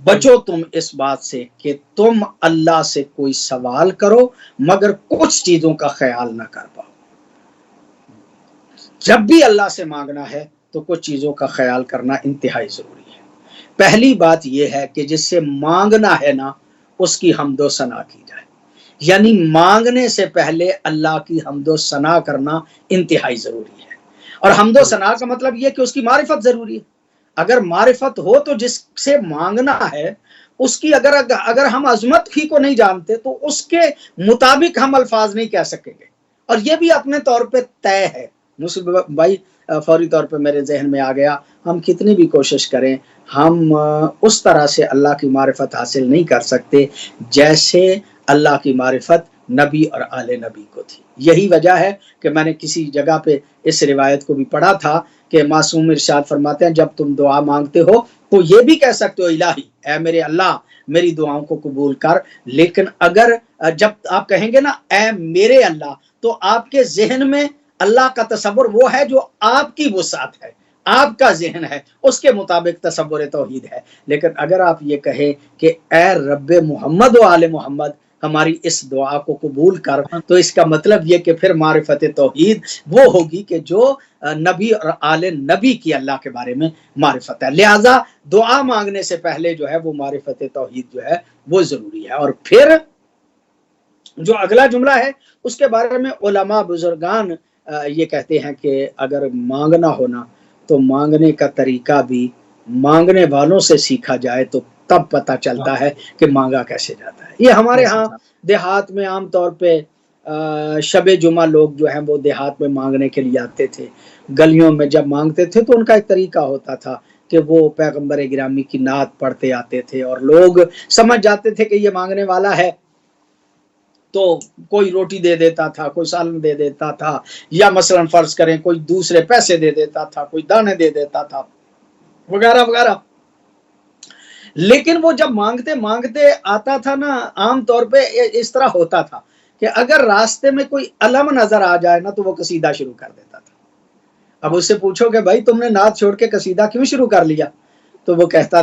بچو تم اس بات سے کہ تم اللہ سے کوئی سوال کرو مگر کچھ چیزوں کا خیال نہ کر پاؤ۔ جب بھی اللہ سے مانگنا ہے تو کچھ چیزوں کا خیال کرنا انتہائی ضروری ہے۔ پہلی بات یہ ہے کہ جس سے مانگنا ہے نا اس کی حمد و ثنا کی جائے، یعنی مانگنے سے پہلے اللہ کی حمد و ثنا کرنا انتہائی ضروری ہے۔ اور حمد و ثنا کا مطلب یہ کہ اس کی معرفت ضروری ہے۔ اگر معرفت ہو تو جس سے مانگنا ہے اس کی اگر ہم عظمت ہی کو نہیں جانتے تو اس کے مطابق ہم الفاظ نہیں کہہ سکیں گے، اور یہ بھی اپنے طور پہ طے ہے۔ بھائی فوری طور پہ میرے ذہن میں آ گیا، ہم کتنی بھی کوشش کریں ہم اس طرح سے اللہ کی معرفت حاصل نہیں کر سکتے جیسے اللہ کی معرفت نبی اور آل نبی کو تھی۔ یہی وجہ ہے کہ میں نے کسی جگہ پہ اس روایت کو بھی پڑھا تھا کہ معصوم ارشاد فرماتے ہیں جب تم دعا مانگتے ہو تو یہ بھی کہہ سکتے ہو الہی اے میرے اللہ میری دعاؤں کو قبول کر، لیکن اگر جب آپ کہیں گے نا اے میرے اللہ تو آپ کے ذہن میں اللہ کا تصور وہ ہے جو آپ کی وسعت ہے، آپ کا ذہن ہے، اس کے مطابق تصور توحید ہے۔ لیکن اگر آپ یہ کہیں کہ اے رب محمد و آل محمد ہماری اس دعا کو قبول کر، تو اس کا مطلب یہ کہ پھر معرفت توحید وہ ہوگی کہ جو نبی اور آل نبی کی اللہ کے بارے میں معرفت ہے۔ لہذا دعا مانگنے سے پہلے جو ہے وہ معرفت توحید جو ہے وہ ضروری ہے۔ اور پھر جو اگلا جملہ ہے اس کے بارے میں علماء بزرگان یہ کہتے ہیں کہ اگر مانگنا ہونا تو مانگنے کا طریقہ بھی مانگنے والوں سے سیکھا جائے تو تب پتہ چلتا ہے کہ مانگا کیسے جاتا ہے۔ یہ ہمارے ہاں دیہات میں عام طور پہ شب جمعہ لوگ جو ہیں وہ دیہات میں مانگنے کے لیے آتے تھے، گلیوں میں جب مانگتے تھے تو ان کا ایک طریقہ ہوتا تھا کہ وہ پیغمبر گرامی کی نعت پڑھتے آتے تھے اور لوگ سمجھ جاتے تھے کہ یہ مانگنے والا ہے، تو کوئی روٹی دے دیتا تھا، کوئی سالن دے دیتا تھا، یا مثلا فرض کریں کوئی دوسرے پیسے دے دیتا تھا، کوئی دانے دے دیتا تھا وغیرہ وغیرہ۔ لیکن وہ جب مانگتے آتا تھا نا عام طور پہ اس طرح ہوتا تھا کہ اگر راستے میں کوئی علم نظر آ جائے نا تو وہ قصیدہ شروع کر دیتا تھا۔ اب اس سے پوچھو کہ بھائی تم نے نعت چھوڑ کے قصیدہ کیوں شروع کر لیا، تو وہ کہتا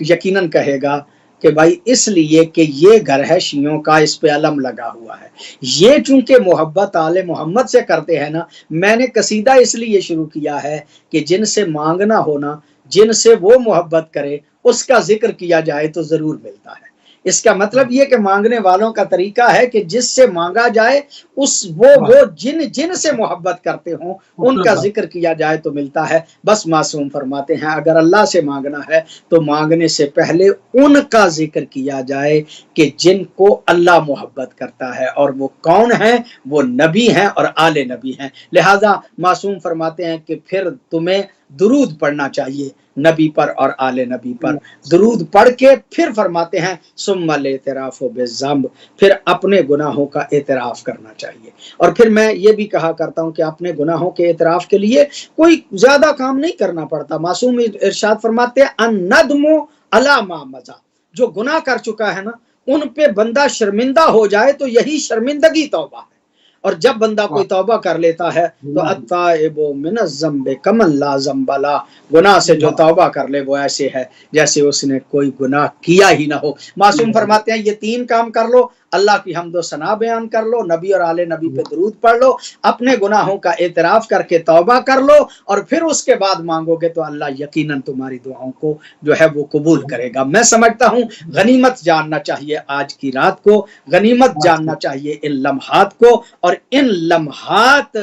یقیناً کہے گا کہ بھائی اس لیے کہ یہ گھر ہے شیعوں کا، اس پہ علم لگا ہوا ہے، یہ چونکہ محبت آل محمد سے کرتے ہیں نا، میں نے قصیدہ اس لیے شروع کیا ہے کہ جن سے مانگنا ہونا، جن سے وہ محبت کرے اس کا ذکر کیا جائے تو ضرور ملتا ہے۔ اس کا مطلب یہ کہ مانگنے والوں کا طریقہ ہے کہ جس سے مانگا جائے وہ جن سے محبت کرتے ہوں ان کا ذکر کیا جائے تو ملتا ہے. بس معصوم فرماتے ہیں اگر اللہ سے مانگنا ہے تو مانگنے سے پہلے ان کا ذکر کیا جائے کہ جن کو اللہ محبت کرتا ہے، اور وہ کون ہیں؟ وہ نبی ہیں اور آل نبی ہیں. لہذا معصوم فرماتے ہیں کہ پھر تمہیں درود پڑھنا چاہیے نبی پر اور آل نبی پر. درود پڑھ کے پھر فرماتے ہیں ثم الاعتراف بالذنب، پھر اپنے گناہوں کا اعتراف کرنا چاہیے. اور پھر میں یہ بھی کہا کرتا ہوں کہ اپنے گناہوں کے اعتراف کے لیے کوئی زیادہ کام نہیں کرنا پڑتا. معصوم ارشاد فرماتے ہیں الندم علی ما مضی، جو گناہ کر چکا ہے نا ان پہ بندہ شرمندہ ہو جائے تو یہی شرمندگی توبہ ہے. اور جب بندہ کوئی توبہ کر لیتا ہے تو التائب من الذنب کمن لا ذنب له، گناہ سے جو توبہ کر لے وہ ایسے ہے جیسے اس نے کوئی گناہ کیا ہی نہ ہو. معصوم فرماتے ہیں یہ 3 کام کر لو، اللہ کی حمد و ثنا بیان کر لو، نبی اور آل نبی پہ درود پڑھ لو، اپنے گناہوں کا اعتراف کر کے توبہ کر لو، اور پھر اس کے بعد مانگو گے تو اللہ یقیناً تمہاری دعاؤں کو جو ہے وہ قبول کرے گا. میں سمجھتا ہوں غنیمت جاننا چاہیے آج کی رات کو، غنیمت جاننا چاہیے ان لمحات کو، اور ان لمحات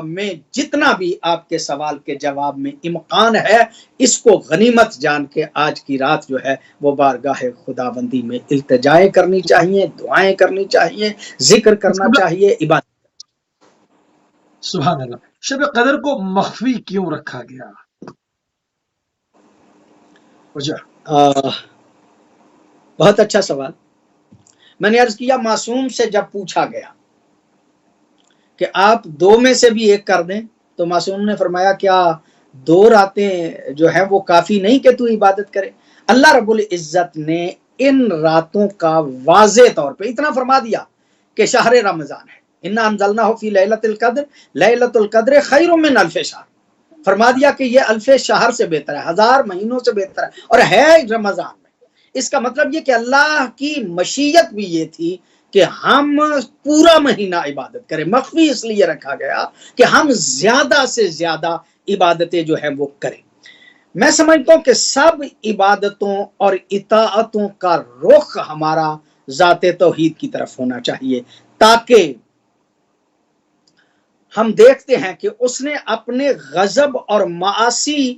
میں جتنا بھی آپ کے سوال کے جواب میں امکان ہے اس کو غنیمت جان کے آج کی رات جو ہے وہ بارگاہ خداوندی میں التجائیں کرنی چاہیے، دعائیں کرنی چاہیے، ذکر کرنا چاہیے، عبادت. سبحان اللہ. شب قدر کو مخفی کیوں رکھا گیا؟ بہت اچھا سوال. میں نے عرض کیا معصوم سے جب پوچھا گیا کہ آپ 2 میں سے بھی ایک کر دیں تو معصوم نے فرمایا کیا 2 راتیں جو ہے وہ کافی نہیں کہ تو عبادت کرے؟ اللہ رب العزت نے ان راتوں کا واضح طور پہ اتنا فرما دیا کہ شہر رمضان ہے، انا انزلناہ فی لیلۃ القدر، لیلۃ القدر خیر من الف شہر. فرما دیا کہ یہ 1000 شہر سے بہتر ہے، 1000 مہینوں سے بہتر ہے، اور ہے رمضان میں. اس کا مطلب یہ کہ اللہ کی مشیت بھی یہ تھی کہ ہم پورا مہینہ عبادت کریں. مخفی اس لیے رکھا گیا کہ ہم زیادہ سے زیادہ عبادتیں جو ہیں وہ کریں. میں سمجھتا ہوں کہ سب عبادتوں اور اطاعتوں کا رخ ہمارا ذات توحید کی طرف ہونا چاہیے، تاکہ ہم دیکھتے ہیں کہ اس نے اپنے غضب اور معاصی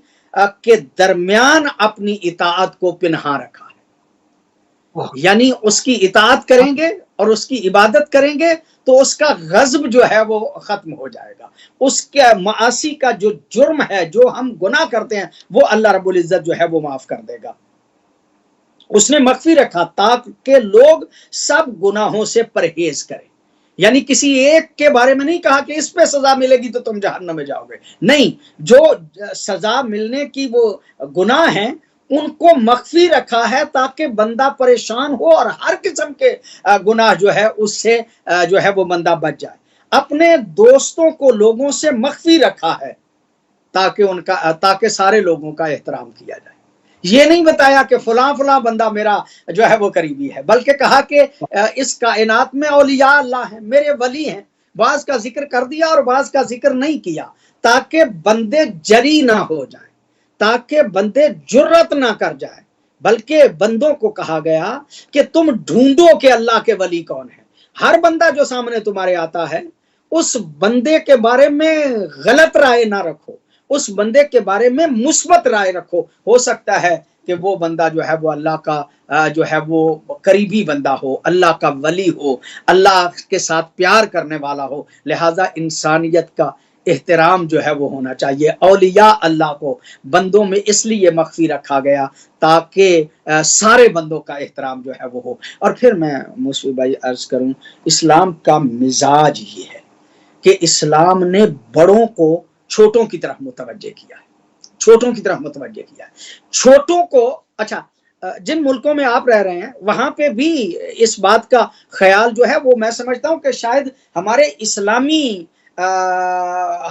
کے درمیان اپنی اطاعت کو پنہا رکھا ہے. یعنی اس کی اطاعت کریں گے اور اس کی عبادت کریں گے تو اس کا غضب جو ہے وہ ختم ہو جائے گا. اس کے معاصی کا جو جرم ہے، جو ہم گناہ کرتے ہیں، وہ اللہ رب العزت جو ہے وہ معاف کر دے گا. اس نے مخفی رکھا تاکہ لوگ سب گناہوں سے پرہیز کریں. یعنی کسی ایک کے بارے میں نہیں کہا کہ اس پہ سزا ملے گی تو تم جہنم میں جاؤ گے، نہیں، جو سزا ملنے کی وہ گناہ ہیں ان کو مخفی رکھا ہے تاکہ بندہ پریشان ہو اور ہر قسم کے گناہ جو ہے اس سے جو ہے وہ بندہ بچ جائے. اپنے دوستوں کو لوگوں سے مخفی رکھا ہے تاکہ سارے لوگوں کا احترام کیا جائے. یہ نہیں بتایا کہ فلاں فلاں بندہ میرا جو ہے وہ قریبی ہے، بلکہ کہا کہ اس کائنات میں اولیاء اللہ ہیں، میرے ولی ہیں. بعض کا ذکر کر دیا اور بعض کا ذکر نہیں کیا تاکہ بندے جری نہ ہو جائیں، تاکہ بندے جرت نہ کر جائیں. بلکہ بندوں کو کہا گیا کہ تم ڈھونڈو کہ اللہ کے ولی کون ہے. ہر بندہ جو سامنے تمہارے آتا ہے اس بندے کے بارے میں غلط رائے نہ رکھو، اس بندے کے بارے میں مثبت رائے رکھو. ہو سکتا ہے کہ وہ بندہ جو ہے وہ اللہ کا جو ہے وہ قریبی بندہ ہو، اللہ کا ولی ہو، اللہ کے ساتھ پیار کرنے والا ہو. لہذا انسانیت کا احترام جو ہے وہ ہونا چاہیے. اولیاء اللہ کو بندوں میں اس لیے مخفی رکھا گیا تاکہ سارے بندوں کا احترام جو ہے وہ ہو. اور پھر میں موسوی بھائی عرض کروں، اسلام کا مزاج یہ ہے کہ اسلام نے بڑوں کو چھوٹوں کی طرف متوجہ کیا ہے، چھوٹوں کی طرف متوجہ کیا ہے. چھوٹوں کو اچھا جن ملکوں میں آپ رہ رہے ہیں وہاں پہ بھی اس بات کا خیال جو ہے وہ میں سمجھتا ہوں کہ شاید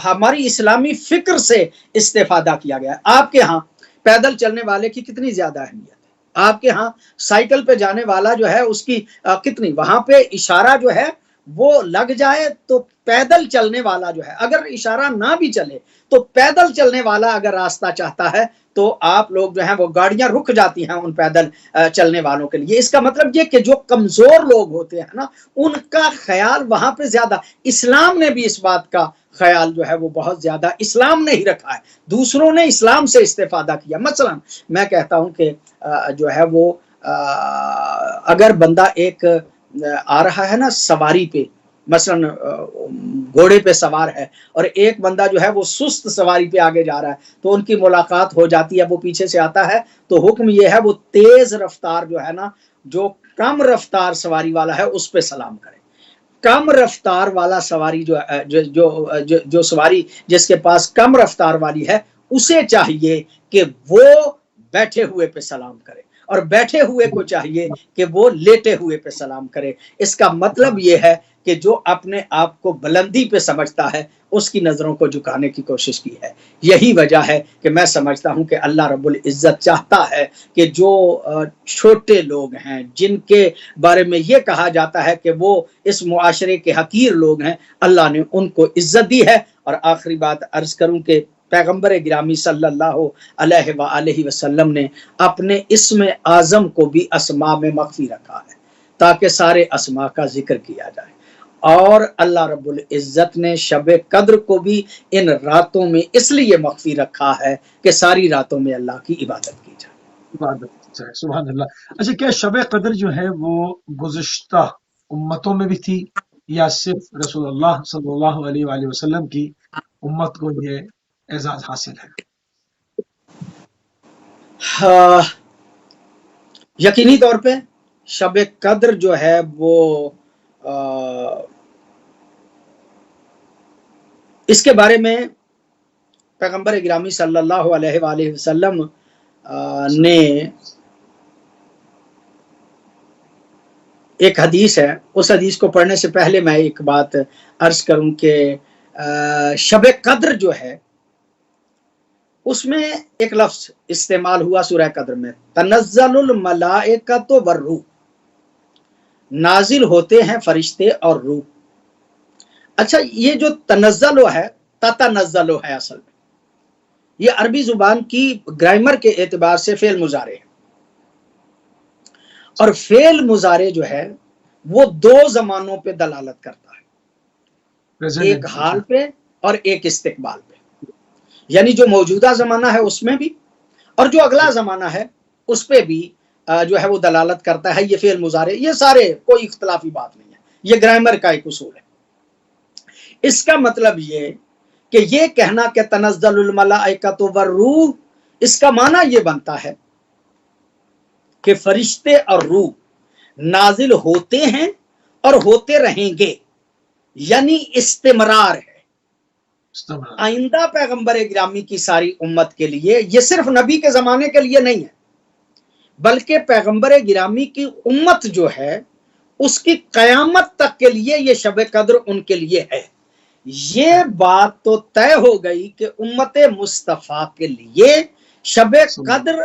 ہماری اسلامی فکر سے استفادہ کیا گیا ہے. آپ کے ہاں پیدل چلنے والے کی کتنی زیادہ اہمیت ہے، آپ کے ہاں سائیکل پہ جانے والا جو ہے اس کی کتنی، وہاں پہ اشارہ جو ہے وہ لگ جائے تو پیدل چلنے والا جو ہے اگر اشارہ نہ بھی چلے تو پیدل چلنے والا اگر راستہ چاہتا ہے تو آپ لوگ جو ہیں وہ گاڑیاں رک جاتی ہیں ان پیدل چلنے والوں کے لیے۔ اس کا مطلب یہ کہ جو کمزور لوگ ہوتے ہیں نا ان کا خیال وہاں پہ زیادہ، اسلام نے بھی اس بات کا خیال جو ہے وہ بہت زیادہ اسلام نے ہی رکھا ہے، دوسروں نے اسلام سے استفادہ کیا۔ مثلا میں کہتا ہوں کہ جو ہے وہ اگر بندہ ایک آ رہا ہے نا سواری پہ، مثلا گھوڑے پہ سوار ہے، اور ایک بندہ جو ہے وہ سست سواری پہ آگے جا رہا ہے، تو ان کی ملاقات ہو جاتی ہے، وہ پیچھے سے آتا ہے، تو حکم یہ ہے وہ تیز رفتار جو ہے نا، جو کم رفتار سواری والا ہے اس پہ سلام کرے۔ کم رفتار والا سواری جو سواری جس کے پاس کم رفتار والی ہے، اسے چاہیے کہ وہ بیٹھے ہوئے پہ سلام کرے، اور بیٹھے ہوئے کو چاہیے کہ وہ لیٹے ہوئے پہ سلام کرے۔ اس کا مطلب یہ ہے کہ جو اپنے آپ کو بلندی پہ سمجھتا ہے اس کی نظروں کو جھکانے کی کوشش کی ہے۔ یہی وجہ ہے کہ میں سمجھتا ہوں کہ اللہ رب العزت چاہتا ہے کہ جو چھوٹے لوگ ہیں، جن کے بارے میں یہ کہا جاتا ہے کہ وہ اس معاشرے کے حقیر لوگ ہیں، اللہ نے ان کو عزت دی ہے۔ اور آخری بات عرض کروں کہ پیغمبر گرامی صلی اللہ علیہ وآلہ وسلم نے اپنے اسم اعظم کو بھی اسماء میں مخفی رکھا ہے تاکہ سارے اسماء کا ذکر کیا جائے، اور اللہ رب العزت نے شب قدر کو بھی ان راتوں میں اس لیے مخفی رکھا ہے کہ ساری راتوں میں اللہ کی عبادت کی جائے۔ عبادت کی جائے، سبحان اللہ۔ اچھا، کیا شب قدر جو ہے وہ گزشتہ امتوں میں بھی تھی یا صرف رسول اللہ صلی اللہ علیہ وآلہ وسلم کی امت کو یہ اعزاز حاصل ہے؟ یقینی طور پہ شب قدر جو ہے وہ اس کے بارے میں پیغمبر گرامی صلی اللہ علیہ وآلہ وسلم نے ایک حدیث ہے، اس حدیث کو پڑھنے سے پہلے میں ایک بات عرض کروں کہ شب قدر جو ہے اس میں ایک لفظ استعمال ہوا سورہ قدر میں، تنزل الملائکۃ والروح، نازل ہوتے ہیں فرشتے اور روح۔ اچھا، یہ جو تنزل ہے، تتنزل ہے، اصل میں یہ عربی زبان کی گرامر کے اعتبار سے فعل مضارع ہے، اور فعل مضارع جو ہے وہ دو زمانوں پہ دلالت کرتا ہے، ایک حال پہ اور ایک استقبال پہ، یعنی جو موجودہ زمانہ ہے اس میں بھی، اور جو اگلا زمانہ ہے اس پہ بھی جو ہے وہ دلالت کرتا ہے یہ فعل مضارع۔ یہ سارے کوئی اختلافی بات نہیں ہے، یہ گرامر کا ایک اصول ہے۔ اس کا مطلب یہ کہ یہ کہنا کہ تنزل الملائکۃ والروح، اس کا معنی یہ بنتا ہے کہ فرشتے اور روح نازل ہوتے ہیں اور ہوتے رہیں گے، یعنی استمرار ہے۔ آئندہ پیغمبر گرامی کی ساری امت کے لیے، یہ صرف نبی کے زمانے کے لیے نہیں ہے، بلکہ پیغمبر گرامی کی امت جو ہے اس کی قیامت تک کے لیے یہ شب قدر ان کے لیے ہے۔ یہ بات تو طے ہو گئی کہ امت مصطفیٰ کے لیے شب قدر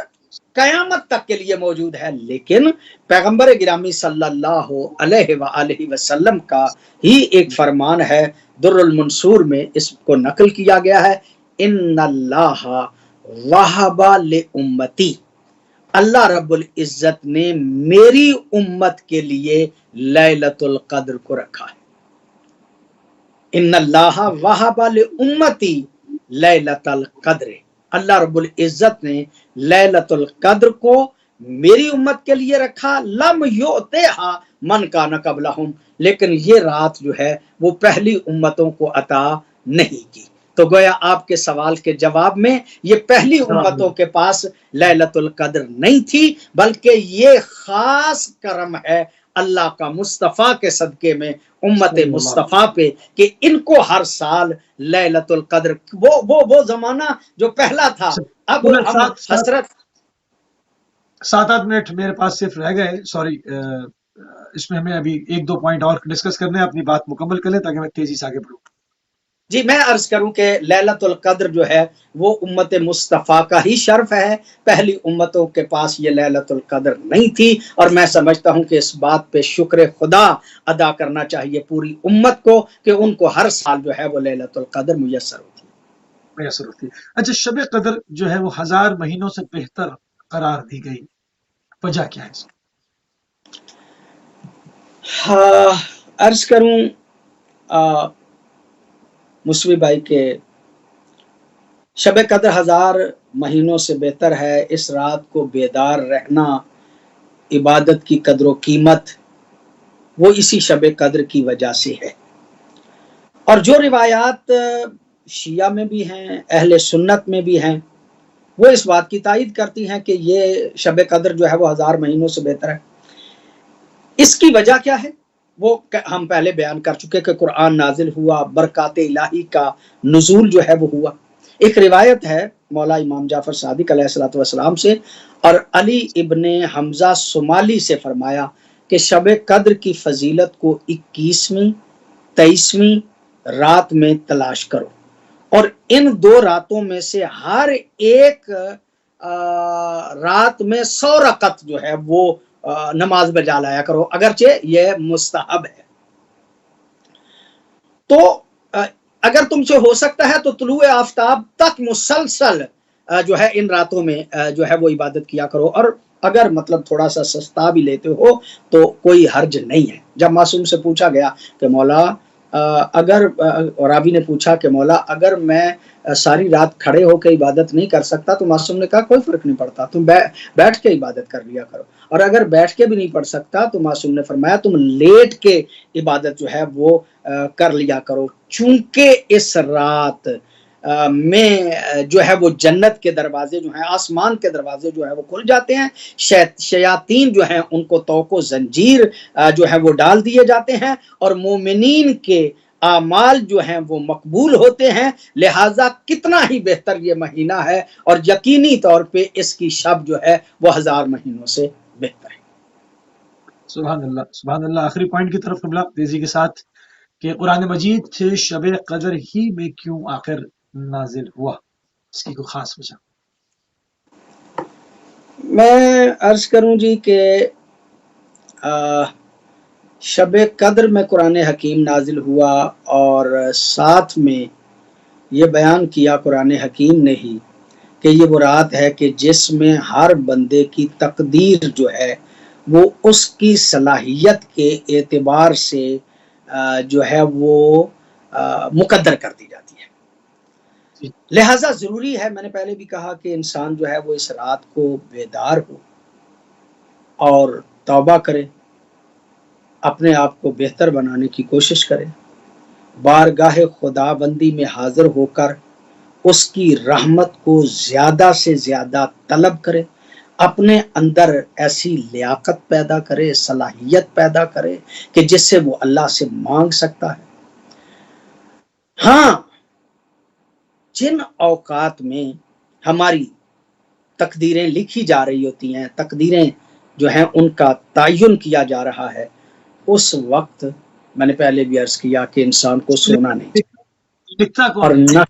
قیامت تک کے لیے موجود ہے، لیکن پیغمبر گرامی صلی اللہ علیہ وآلہ وسلم کا ہی ایک فرمان ہے، در المنصور میں اس کو نقل کیا گیا ہے، ان اللہ وہب لامتی، اللہ رب العزت نے میری امت کے لیے لیلۃ القدر کو رکھا ہے۔ ان اللہ وہب لامتی لیلۃ القدر، اللہ رب العزت نے لیلۃ القدر کو میری امت کے لیے رکھا، لم یؤتھا من کان قبلہم، لیکن یہ رات جو ہے وہ پہلی امتوں کو عطا نہیں کی۔ تو گویا آپ کے سوال کے جواب میں یہ پہلی امتوں کے پاس لیلۃ القدر نہیں تھی، بلکہ یہ خاص کرم ہے اللہ کا مصطفیٰ کے صدقے میں امت مصطفیٰ پہ کہ ان کو ہر سال لیلۃ القدر، وہ زمانہ جو پہلا تھا، اب ہم حسرت 7-8 منٹ میرے پاس صرف رہ گئے، سوری، اس میں ہمیں ابھی 1-2 پوائنٹ اور ڈسکس کرنے ہیں، اپنی بات مکمل کر لیں تاکہ میں تیزی سے آگے بڑھوں۔ جی، میں عرض کروں کہ لیلۃ القدر جو ہے وہ امت مصطفیٰ کا ہی شرف ہے، پہلی امتوں کے پاس یہ لیلۃ القدر نہیں تھی، اور میں سمجھتا ہوں کہ اس بات پہ شکر خدا ادا کرنا چاہیے پوری امت کو کہ ان کو ہر سال جو ہے وہ لیلۃ القدر میسر ہوتی ہے۔ میسر ہوتی ہے۔ اچھا، شب قدر جو ہے وہ 1000 مہینوں سے بہتر قرار دی گئی، وجہ کیا ہے اس کی؟ ہاں، عرض کروں مسوی بھائی کے شب قدر 1000 مہینوں سے بہتر ہے۔ اس رات کو بیدار رہنا، عبادت کی قدر و قیمت وہ اسی شب قدر کی وجہ سے ہے۔ اور جو روایات شیعہ میں بھی ہیں، اہل سنت میں بھی ہیں، وہ اس بات کی تائید کرتی ہیں کہ یہ شب قدر جو ہے وہ 1000 مہینوں سے بہتر ہے۔ اس کی وجہ کیا ہے وہ ہم پہلے بیان کر چکے کہ قرآن نازل ہوا، برکات الہی کا نزول جو ہے وہ ہوا۔ ایک روایت ہے مولا امام جعفر صادق علیہ الصلوۃ والسلام سے، اور علی ابن حمزہ صومالی سے فرمایا کہ شب قدر کی فضیلت کو 21ویں 23ویں رات میں تلاش کرو، اور ان 2 راتوں میں سے ہر ایک رات میں 100 رکعت جو ہے وہ نماز بجا لایا کرو، اگرچہ یہ مستحب ہے۔ تو اگر تم سے ہو سکتا ہے تو طلوع آفتاب تک مسلسل جو ہے ان راتوں میں جو ہے وہ عبادت کیا کرو، اور اگر مطلب تھوڑا سا سستا بھی لیتے ہو تو کوئی حرج نہیں ہے۔ جب معصوم سے پوچھا گیا کہ مولا اگر، راوی نے پوچھا کہ مولا اگر میں ساری رات کھڑے ہو کے عبادت نہیں کر سکتا، تو معصوم نے کہا کوئی فرق نہیں پڑتا، تم بیٹھ کے عبادت کر لیا کرو، اور اگر بیٹھ کے بھی نہیں پڑھ سکتا تو معصوم نے فرمایا تم لیٹ کے عبادت جو ہے وہ کر لیا کرو، چونکہ اس رات میں جو ہے وہ جنت کے دروازے جو ہیں، آسمان کے دروازے جو ہے وہ کھل جاتے ہیں، شیاطین جو ہیں ان کو توق و زنجیر جو ہے وہ ڈال دیے جاتے ہیں، اور مومنین کے اعمال جو ہیں وہ مقبول ہوتے ہیں۔ لہٰذا کتنا ہی بہتر یہ مہینہ ہے، اور یقینی طور پہ اس کی شب جو ہے وہ 1000 مہینوں سے بہتر ہے۔ سبحان اللہ، سبحان اللہ۔ آخری پوائنٹ کی طرف قبلہ تیزی کے ساتھ کہ قرآن مجید شب قدر ہی میں کیوں آخر نازل ہوا، اس کی کوئی خاص وجہ؟ میں عرض کروں جی کہ شب قدر میں قرآن حکیم نازل ہوا، اور ساتھ میں یہ بیان کیا قرآن حکیم نے ہی کہ یہ وہ رات ہے کہ جس میں ہر بندے کی تقدیر جو ہے وہ اس کی صلاحیت کے اعتبار سے جو ہے وہ مقدر کر دی جاتی ہے۔ لہٰذا ضروری ہے، میں نے پہلے بھی کہا کہ انسان جو ہے وہ اس رات کو بیدار ہو اور توبہ کرے، اپنے آپ کو بہتر بنانے کی کوشش کرے، بارگاہ خدا بندی میں حاضر ہو کر اس کی رحمت کو زیادہ سے زیادہ طلب کرے، اپنے اندر ایسی لیاقت پیدا کرے، صلاحیت پیدا کرے کہ جس سے وہ اللہ سے مانگ سکتا ہے۔ ہاں، جن اوقات میں ہماری تقدیریں لکھی جا رہی ہوتی ہیں، تقدیریں جو ہیں ان کا تعین کیا جا رہا ہے، اس وقت میں نے پہلے بھی عرض کیا کہ انسان کو سونا نہیں چاہیے، لکھتا اور کون ہے؟ نہ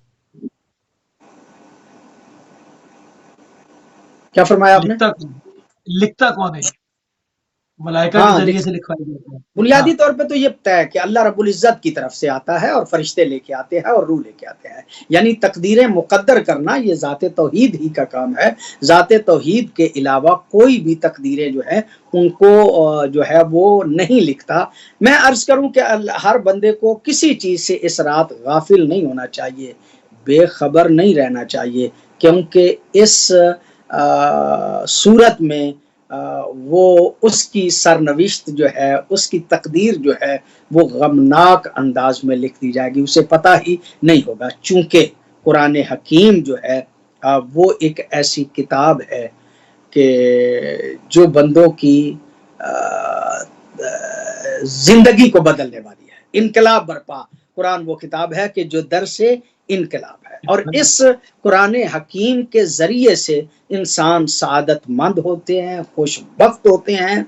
کیا فرمایا آپ نے؟ لکھتا کون ہے؟ ملائکہ کے ذریعے سے لکھوائی جاتا ہے؟ بنیادی طور پہ تو یہ طے ہے کہ اللہ رب العزت کی طرف سے آتا ہے، اور فرشتے لے کے آتے ہیں اور روح لے کے آتے ہیں، یعنی تقدیریں مقدر کرنا یہ ذات توحید ہی کا کام ہے۔ ذات توحید کے علاوہ کوئی بھی تقدیریں جو ہیں ان کو جو ہے وہ نہیں لکھتا۔ میں عرض کروں کہ ہر بندے کو کسی چیز سے اس رات غافل نہیں ہونا چاہیے، بے خبر نہیں رہنا چاہیے، کیونکہ اس صورت میں وہ اس کی سرنوشت جو ہے، اس کی تقدیر جو ہے وہ غمناک انداز میں لکھ دی جائے گی، اسے پتہ ہی نہیں ہوگا، چونکہ قرآن حکیم جو ہے وہ ایک ایسی کتاب ہے کہ جو بندوں کی زندگی کو بدلنے والی ہے۔ انقلاب برپا قرآن وہ کتاب ہے کہ جو در سے انقلاب ہے، اور اس قرآن حکیم کے ذریعے سے انسان سعادت مند ہوتے ہیں، خوش بخت ہوتے ہیں۔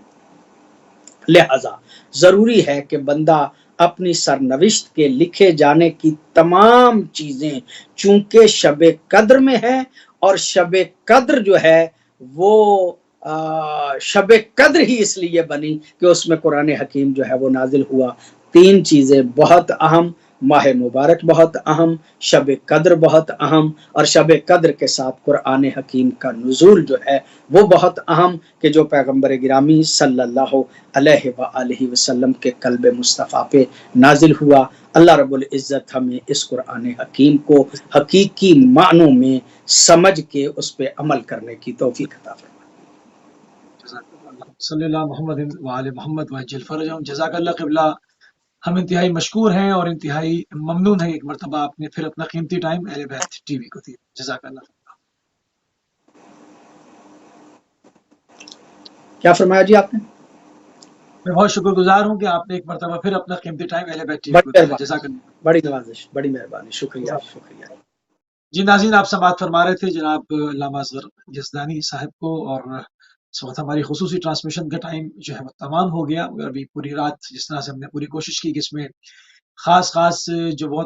لہذا ضروری ہے کہ بندہ اپنی سرنوشت کے لکھے جانے کی تمام چیزیں چونکہ شب قدر میں ہے، اور شب قدر جو ہے وہ شب قدر ہی اس لیے بنی کہ اس میں قرآن حکیم جو ہے وہ نازل ہوا۔ 3 چیزیں بہت اہم، ماہ مبارک بہت اہم، شب قدر بہت اہم، اور شب قدر کے ساتھ قرآن حکیم کا نزول جو ہے وہ بہت اہم، کہ جو پیغمبر گرامی صلی اللہ علیہ وآلہ وسلم کے قلب مصطفیٰ پہ نازل ہوا۔ اللہ رب العزت ہمیں اس قرآن حکیم کو حقیقی معنوں میں سمجھ کے اس پہ عمل کرنے کی توفیق عطا فرمائے۔ صلی اللہ محمد وآل محمد وعجل فرجہم۔ جزاک اللہ قبلہ، ہم انتہائی مشکور ہیں اور انتہائی ممنون ہیں ایک مرتبہ آپ نے پھر اپنا قیمتی ٹائم اہل بیت ٹی وی کو دیا۔ جزاک اللہ۔ کیا فرمایا جی آپ نے؟ میں بہت شکر گزار ہوں کہ آپ نے ایک مرتبہ پھر اپنا قیمتی ٹائم اہل بیت ٹی وی کو دیا۔ جزاک اللہ، بڑی نوازش، بڑی مہربانی، شکریہ شکریہ۔ جی ناظرین، آپ سماعت فرما رہے تھے جناب علامہ اصغر یزدانی صاحب کو، اور اس وقت ہماری خصوصی ٹرانسمیشن کا ٹائم جو ہے وہ تمام ہو گیا، مگر ابھی پوری رات جس طرح سے ہم نے پوری کوشش کی کہ اس میں خاص جو بہت